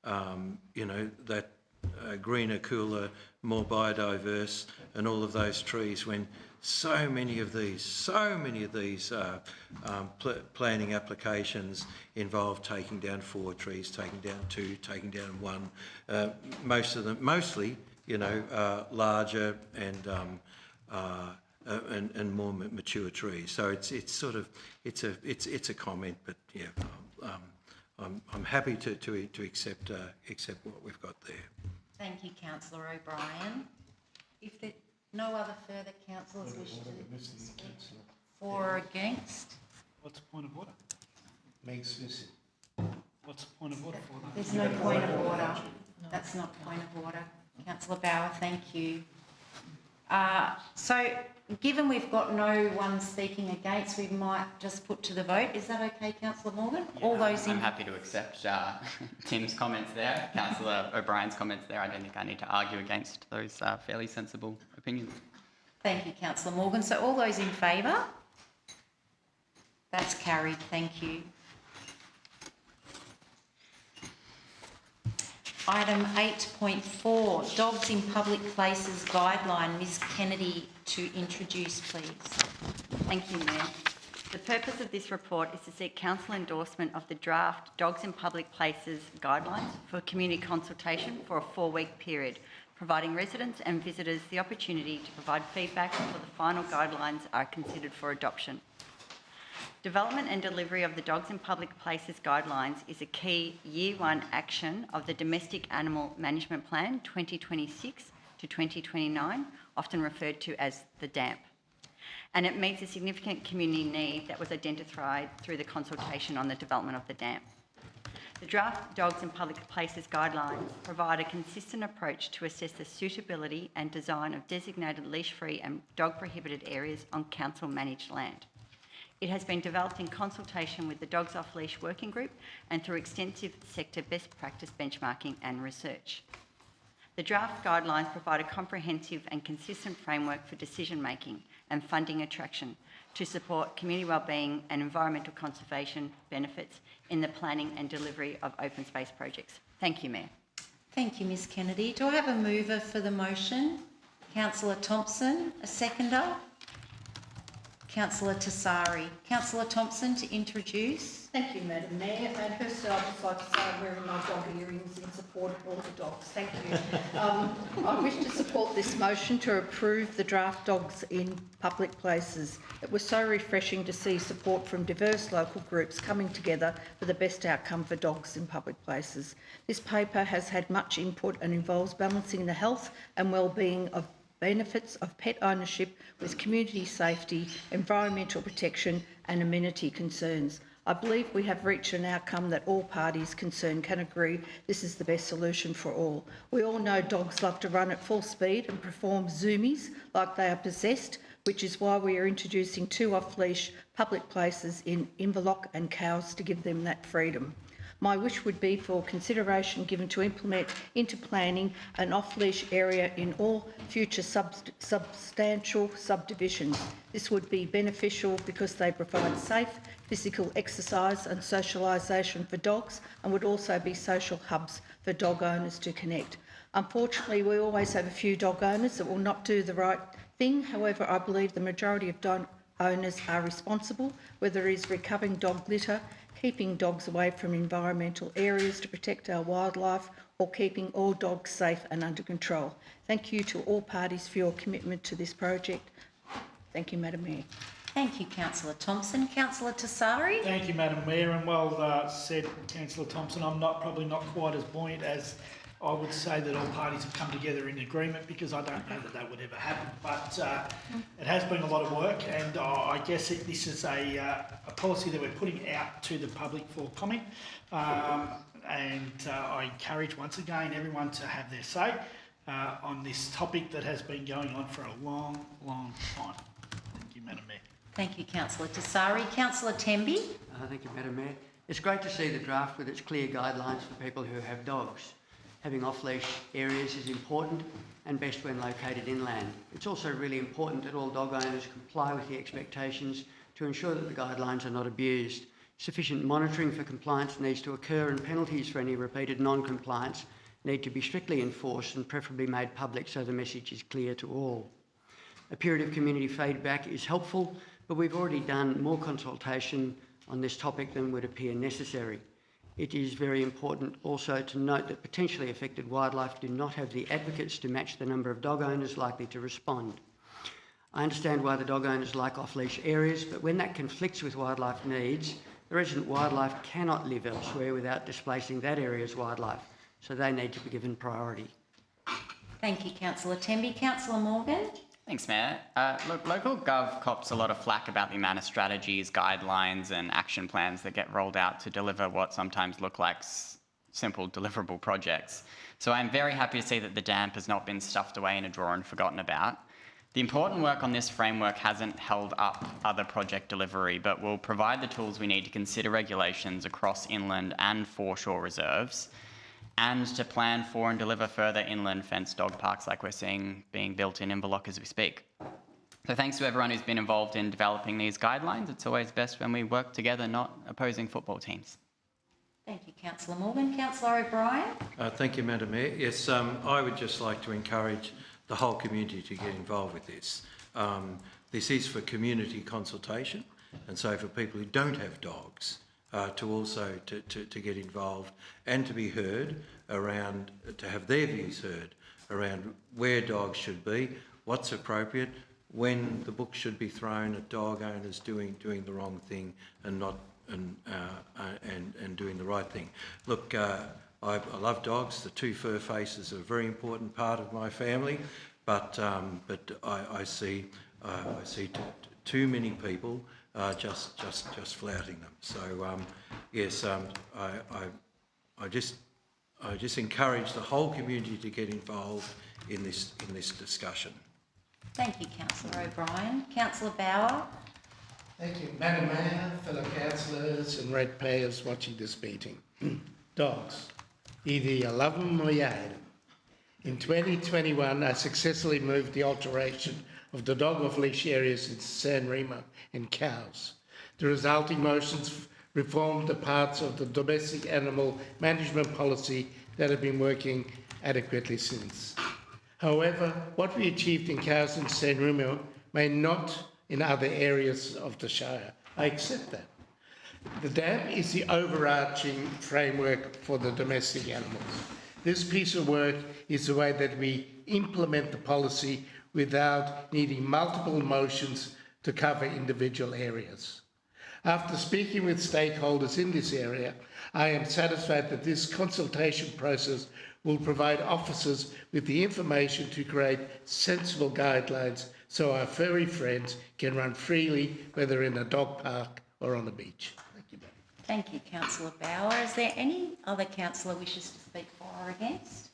that greener, cooler, more biodiverse and all of those trees when so many of these planning applications involve taking down 4 trees, taking down 2, taking down 1. Mostly, larger and more mature trees. So it's a comment, but yeah, I'm happy to accept what we've got there. Thank you, Councillor O'Brien. If there no other further councillors wish to speak for or against? What's the point of order? Makes sense. What's the point of order for that? There's no point of order. That's not point of order. Councillor Bauer, thank you. So, given we've got no one speaking against, we might just put to the vote. Is that okay, Councillor Morgan? Yeah, All those I'm happy to accept Tim's comments there, Councillor O'Brien's comments there. I don't think I need to argue against those fairly sensible opinions. Thank you, Councillor Morgan. So all those in favour? That's carried. Thank you. Item 8.4, Dogs in Public Places Guideline. Ms Kennedy to introduce, please. Thank you, Mayor. The purpose of this report is to seek council endorsement of the draft Dogs in Public Places Guidelines for community consultation for a 4-week period, providing residents and visitors the opportunity to provide feedback until the final guidelines are considered for adoption. Development and delivery of the Dogs in Public Places Guidelines is a key Year 1 action of the Domestic Animal Management Plan 2026 to 2029, often referred to as the DAMP. And it meets a significant community need that was identified through the consultation on the development of the DAMP. The draft Dogs in Public Places Guidelines provide a consistent approach to assess the suitability and design of designated leash-free and dog-prohibited areas on council-managed land. It has been developed in consultation with the Dogs Off Leash Working Group and through extensive sector best practice benchmarking and research. The draft guidelines provide a comprehensive and consistent framework for decision making and funding attraction to support community wellbeing and environmental conservation benefits in the planning and delivery of open space projects. Thank you, Mayor. Thank you, Ms Kennedy. Do I have a mover for the motion? Councillor Thompson, a seconder? Councillor Tassari. Councillor Thompson to introduce. Thank you, Madam Mayor. And firstly, I'd just like to say I'm wearing my dog earrings in support of all the dogs. Thank you. I wish to support this motion to approve the draft Dogs in Public Places. It was so refreshing to see support from diverse local groups coming together for the best outcome for dogs in public places. This paper has had much input and involves balancing the health and well-being of benefits of pet ownership with community safety, environmental protection and amenity concerns. I believe we have reached an outcome that all parties concerned can agree this is the best solution for all. We all know dogs love to run at full speed and perform zoomies like they are possessed, which is why we are introducing 2 off-leash public places in Inverloch and Cowes to give them that freedom. My wish would be for consideration given to implement into planning an off-leash area in all future substantial subdivisions. This would be beneficial because they provide safe physical exercise and socialisation for dogs and would also be social hubs for dog owners to connect. Unfortunately, we always have a few dog owners that will not do the right thing. However, I believe the majority of dog owners are responsible, whether it is recovering dog litter, keeping dogs away from environmental areas to protect our wildlife, or keeping all dogs safe and under control. Thank you to all parties for your commitment to this project. Thank you, Madam Mayor. Thank you, Councillor Thompson. Councillor Tassari? Thank you, Madam Mayor, and well said, Councillor Thompson. I'm probably not quite as buoyant as I would say that all parties have come together in agreement, because I don't know that would ever happen. But it has been a lot of work, and I guess this is a policy that we're putting out to the public for comment. And I encourage, once again, everyone to have their say on this topic that has been going on for a long, long time. Thank you, Madam Mayor. Thank you, Councillor Tassari. Councillor Temby? Thank you, Madam Mayor. It's great to see the draft with its clear guidelines for people who have dogs. Having off-leash areas is important and best when located inland. It's also really important that all dog owners comply with the expectations to ensure that the guidelines are not abused. Sufficient monitoring for compliance needs to occur, and penalties for any repeated non-compliance need to be strictly enforced and preferably made public so the message is clear to all. A period of community feedback is helpful, but we've already done more consultation on this topic than would appear necessary. It is very important also to note that potentially affected wildlife do not have the advocates to match the number of dog owners likely to respond. I understand why the dog owners like off-leash areas, but when that conflicts with wildlife needs, the resident wildlife cannot live elsewhere without displacing that area's wildlife, so they need to be given priority. Thank you, Councillor Temby. Councillor Morgan? Thanks, Mayor. Look, local gov cops a lot of flack about the amount of strategies, guidelines and action plans that get rolled out to deliver what sometimes look like simple deliverable projects. So I'm very happy to see that the DAMP has not been stuffed away in a drawer and forgotten about. The important work on this framework hasn't held up other project delivery, but will provide the tools we need to consider regulations across inland and foreshore reserves, and to plan for and deliver further inland fenced dog parks like we're seeing being built in Inverloch as we speak. So thanks to everyone who's been involved in developing these guidelines. It's always best when we work together, not opposing football teams. Thank you, Councillor Morgan. Councillor O'Brien? Thank you, Madam Mayor. Yes, I would just like to encourage the whole community to get involved with this. This is for community consultation, and so for people who don't have dogs, to also to get involved and to be heard around, to have their views heard around where dogs should be, what's appropriate, when the book should be thrown at dog owners doing the wrong thing and not and doing the right thing. Look, I love dogs. The 2 fur faces are a very important part of my family, but I see too many people just flouting them. So yes, I just encourage the whole community to get involved in this discussion. Thank you, Councillor O'Brien. Councillor Bauer? Thank you, Madam Mayor, fellow councillors and ratepayers watching this meeting. Dogs, either you love them or you hate them. In 2021, I successfully moved the alteration of the dog off-leash areas in San Remo and Cowes. The resulting motions reformed the parts of the domestic animal management policy that have been working adequately since. However, what we achieved in Cowes and San Remo may not in other areas of the Shire. I accept that. The DAMP is the overarching framework for the domestic animals. This piece of work is the way that we implement the policy without needing multiple motions to cover individual areas. After speaking with stakeholders in this area, I am satisfied that this consultation process will provide officers with the information to create sensible guidelines so our furry friends can run freely, whether in a dog park or on a beach. Thank you, Madam. Thank you, Councillor Bauer. Is there any other councillor wishes to speak for or against?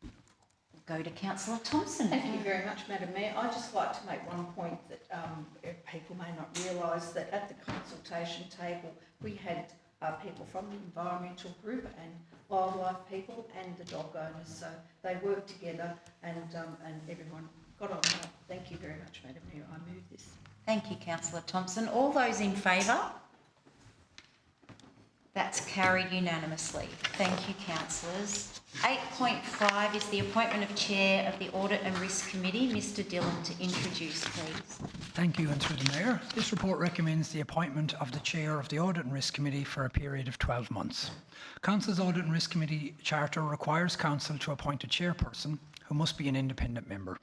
We'll go to Councillor Thompson. Thank you very much, Madam Mayor. I'd just like to make one point that people may not realise, that at the consultation table we had people from the environmental group and wildlife people and the dog owners, so they worked together and everyone got on well. Thank you very much, Madam Mayor. I move this. Thank you, Councillor Thompson. All those in favour? That's carried unanimously. Thank you, councillors. 8.5 is the appointment of Chair of the Audit and Risk Committee. Mr Dillon to introduce, please. Thank you, and through the Mayor. This report recommends the appointment of the Chair of the Audit and Risk Committee for a period of 12 months. Council's Audit and Risk Committee Charter requires Council to appoint a chairperson who must be an independent member.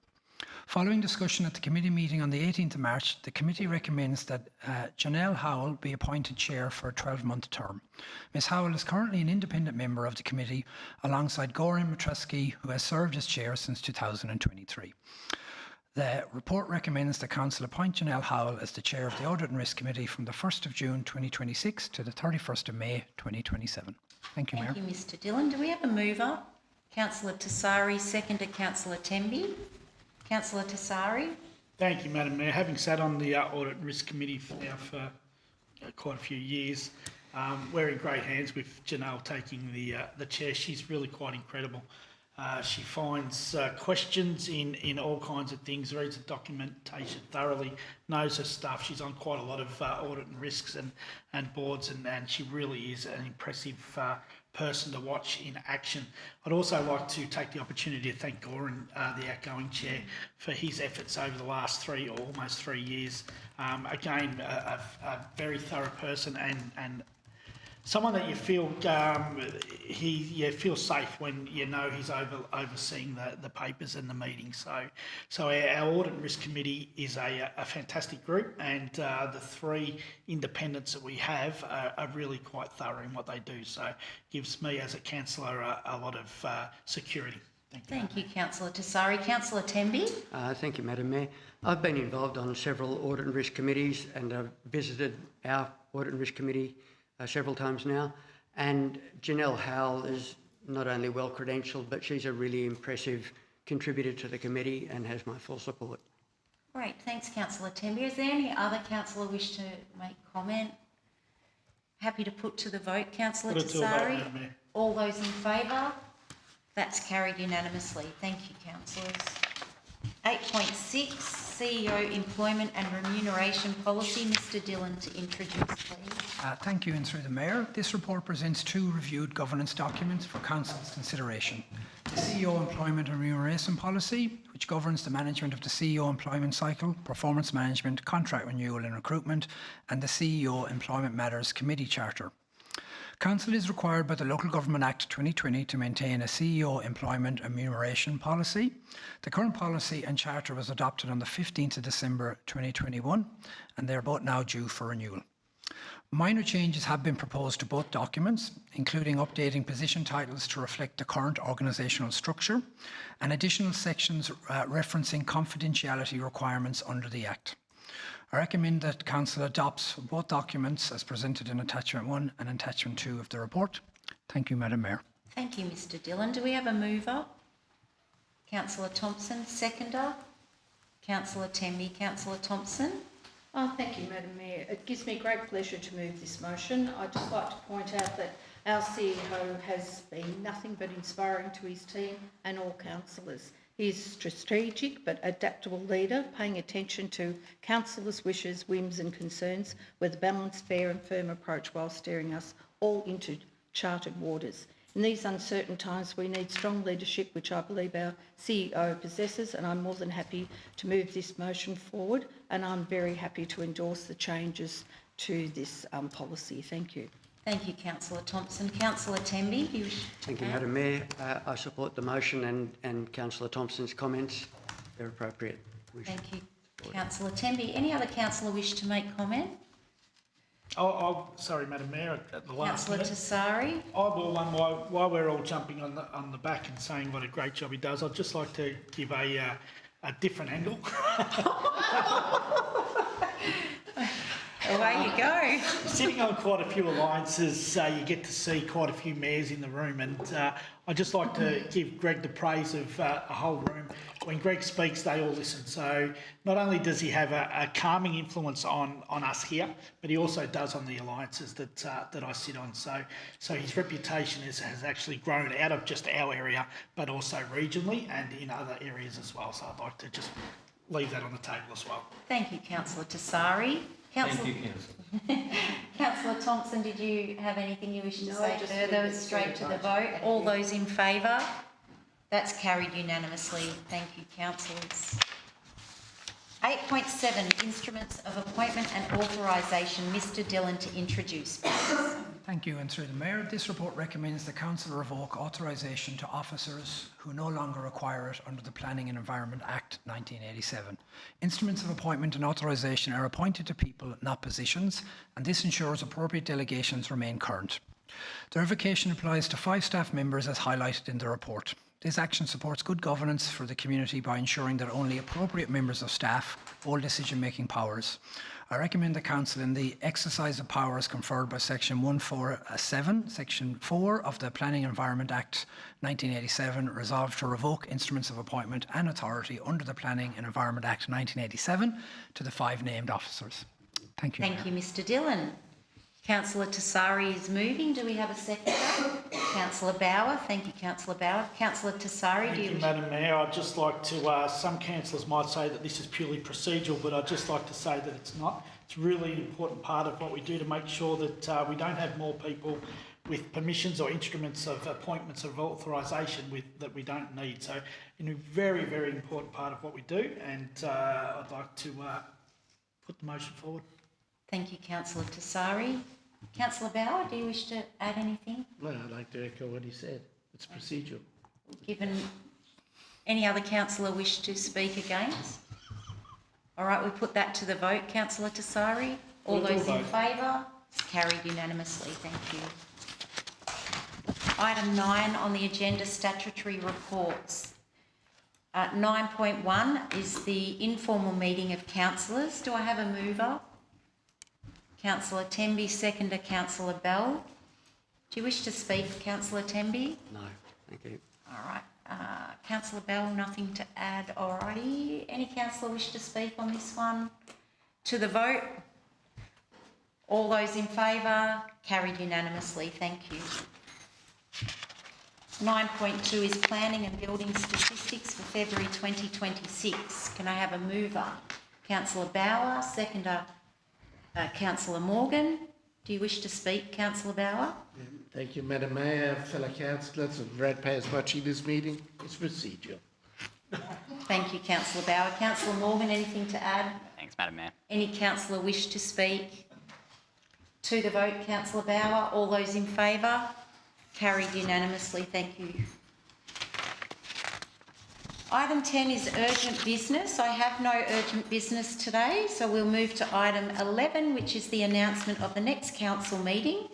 Following discussion at the committee meeting on the 18th of March, the committee recommends that Janelle Howell be appointed chair for a 12-month term. Ms Howell is currently an independent member of the committee alongside Goran Matreski, who has served as chair since 2023. The report recommends that Council appoint Janelle Howell as the chair of the Audit and Risk Committee from the 1st of June 2026 to the 31st of May 2027. Thank you, Mayor. Thank you, Mr Dillon. Do we have a mover? Councillor Tassari, seconded Councillor Temby. Councillor Tassari. Thank you, Madam Mayor. Having sat on the Audit and Risk Committee now for quite a few years, we're in great hands with Janelle taking the chair. She's really quite incredible. She finds questions in all kinds of things, reads the documentation thoroughly, knows her stuff. She's on quite a lot of audit and risks and boards, and she really is an impressive person to watch in action. I'd also like to take the opportunity to thank Goran, the outgoing chair, for his efforts over the last almost 3 years. Again, a very thorough person and someone that you feel feel safe when you know he's overseeing the papers and the meetings. So our Audit and Risk Committee is a fantastic group, and the 3 independents that we have are really quite thorough in what they do. So it gives me as a councillor a lot of security. Thank you, Councillor Tassari. Councillor Temby. Thank you, Madam Mayor. I've been involved on several Audit and Risk Committees, and I've visited our Audit and Risk Committee several times now, and Janelle Howell is not only well credentialed, but she's a really impressive contributor to the committee and has my full support. Great, thanks, Councillor Temby. Is there any other councillor wish to make comment? Happy to put to the vote, Councillor Tassari. All those in favour? That's carried unanimously. Thank you, councillors. 8.6, CEO Employment and Remuneration Policy. Mr Dillon to introduce, please. Thank you, and through the Mayor. This report presents 2 reviewed governance documents for Council's consideration. The CEO Employment and Remuneration Policy, which governs the management of the CEO employment cycle, performance management, contract renewal and recruitment, and the CEO Employment Matters Committee Charter. Council is required by the Local Government Act 2020 to maintain a CEO employment and remuneration policy. The current policy and charter was adopted on the 15th of December 2021, and they're both now due for renewal. Minor changes have been proposed to both documents, including updating position titles to reflect the current organisational structure and additional sections referencing confidentiality requirements under the Act. I recommend that Council adopts both documents as presented in Attachment 1 and Attachment 2 of the report. Thank you, Madam Mayor. Thank you, Mr Dillon. Do we have a mover? Councillor Thompson, seconder. Councillor Temby. Councillor Thompson. Thank you, Madam Mayor. It gives me great pleasure to move this motion. I'd just like to point out that our CEO has been nothing but inspiring to his team and all councillors. He is a strategic but adaptable leader, paying attention to councillors' wishes, whims and concerns with a balanced, fair and firm approach while steering us all into charted waters. In these uncertain times, we need strong leadership, which I believe our CEO possesses, and I'm more than happy to move this motion forward, and I'm very happy to endorse the changes to this policy. Thank you. Thank you, Councillor Thompson. Councillor Temby, do you wish to Thank you, Madam Mayor. I support the motion and Councillor Thompson's comments. They're appropriate. Thank you, Councillor Temby. Any other councillor wish to make comment? Sorry, Madam Mayor, at the last Councillor minute. Tassari. I will one while we're all jumping on the back and saying what a great job he does. I'd just like to give a different angle. Away you go. Sitting on quite a few alliances, you get to see quite a few mayors in the room, and I'd just like to give Greg the praise of a whole room. When Greg speaks, they all listen. So not only does he have a calming influence on us here, but he also does on the alliances that I sit on. So his reputation has actually grown out of just our area, but also regionally and in other areas as well. So I'd like to just leave that on the table as well. Thank you, Councillor Tassari. Thank you, Councillor. Councillor Thompson, did you have anything you wish to No, say just further? move it Straight to the vote. vote. Thank All you. those in favour? That's carried unanimously. Thank you, councillors. 8.7, Instruments of Appointment and Authorisation. Mr Dillon to introduce, please. Thank you, and through the Mayor, this report recommends the Council revoke authorisation to officers who no longer require it under the Planning and Environment Act 1987. Instruments of appointment and authorisation are appointed to people, not positions, and this ensures appropriate delegations remain current. The revocation applies to 5 staff members as highlighted in the report. This action supports good governance for the community by ensuring that only appropriate members of staff hold decision-making powers. I recommend the Council, in the exercise of powers conferred by Section 147, Section 4 of the Planning and Environment Act 1987, resolve to revoke instruments of appointment and authority under the Planning and Environment Act 1987 to the 5 named officers. Thank you. Thank you, Mr Dillon. Councillor Tassari is moving. Do we have a seconder? Councillor Bauer. Thank you, Councillor Bauer. Councillor Tassari, Thank you, Madam Mayor. I'd just like to, some councillors might say that this is purely procedural, but I'd just like to say that it's not. It's really an important part of what we do to make sure that we don't have more people with permissions or instruments of appointments of authorisation that we don't need. So, a very, very important part of what we do, and I'd like to put the motion forward. Thank you, Councillor Tassari. Councillor Bauer, do you wish to add anything? No, I'd like to echo what he said. It's procedural. Given any other councillor wish to speak against? All right, we put that to the vote. Councillor Tassari, all those in favour? It's carried unanimously. Thank you. Item 9 on the agenda, statutory reports. 9.1 is the informal meeting of councillors. Do I have a mover? Councillor Temby, seconder Councillor Bell. Do you wish to speak, Councillor Temby? No, thank you. All right. Councillor Bell, nothing to add. All righty. Any councillor wish to speak on this one? To the vote. All those in favour? Carried unanimously. Thank you. 9.2 is planning and building statistics for February 2026. Can I have a mover? Councillor Bauer, seconder Councillor Morgan. Do you wish to speak, Councillor Bauer? Thank you, Madam Mayor, fellow councillors and ratepayers watching this meeting. It's procedural. Thank you, Councillor Bauer. Councillor Morgan, anything to add? Thanks, Madam Mayor. Any councillor wish to speak? To the vote, Councillor Bauer. All those in favour? Carried unanimously. Thank you. Item 10 is urgent business. I have no urgent business today, so we'll move to item 11, which is the announcement of the next council meeting.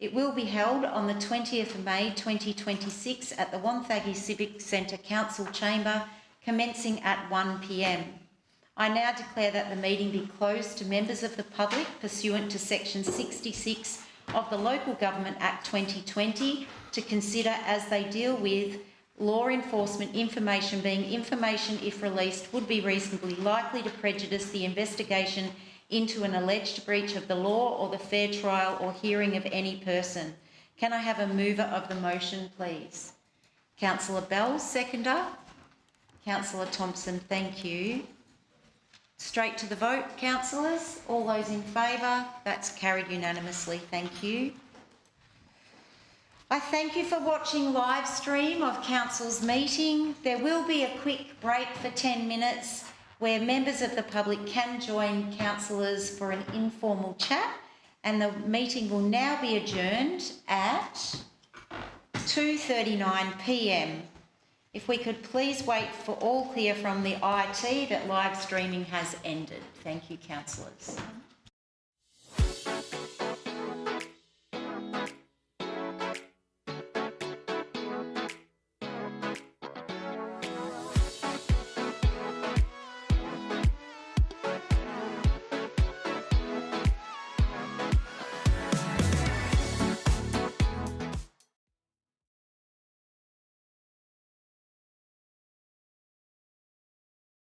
It will be held on the 20th of May 2026 at the Wonthaggi Civic Centre Council Chamber, commencing at 1 p.m. I now declare that the meeting be closed to members of the public pursuant to Section 66 of the Local Government Act 2020 to consider as they deal with law enforcement information, being information, if released, would be reasonably likely to prejudice the investigation into an alleged breach of the law or the fair trial or hearing of any person. Can I have a mover of the motion, please? Councillor Bell, seconder. Councillor Thompson, thank you. Straight to the vote, councillors. All those in favour? That's carried unanimously. Thank you. I thank you for watching live stream of Council's meeting. There will be a quick break for 10 minutes where members of the public can join councillors for an informal chat, and the meeting will now be adjourned at 2:39 p.m. If we could please wait for all clear from the IT that live streaming has ended. Thank you, councillors.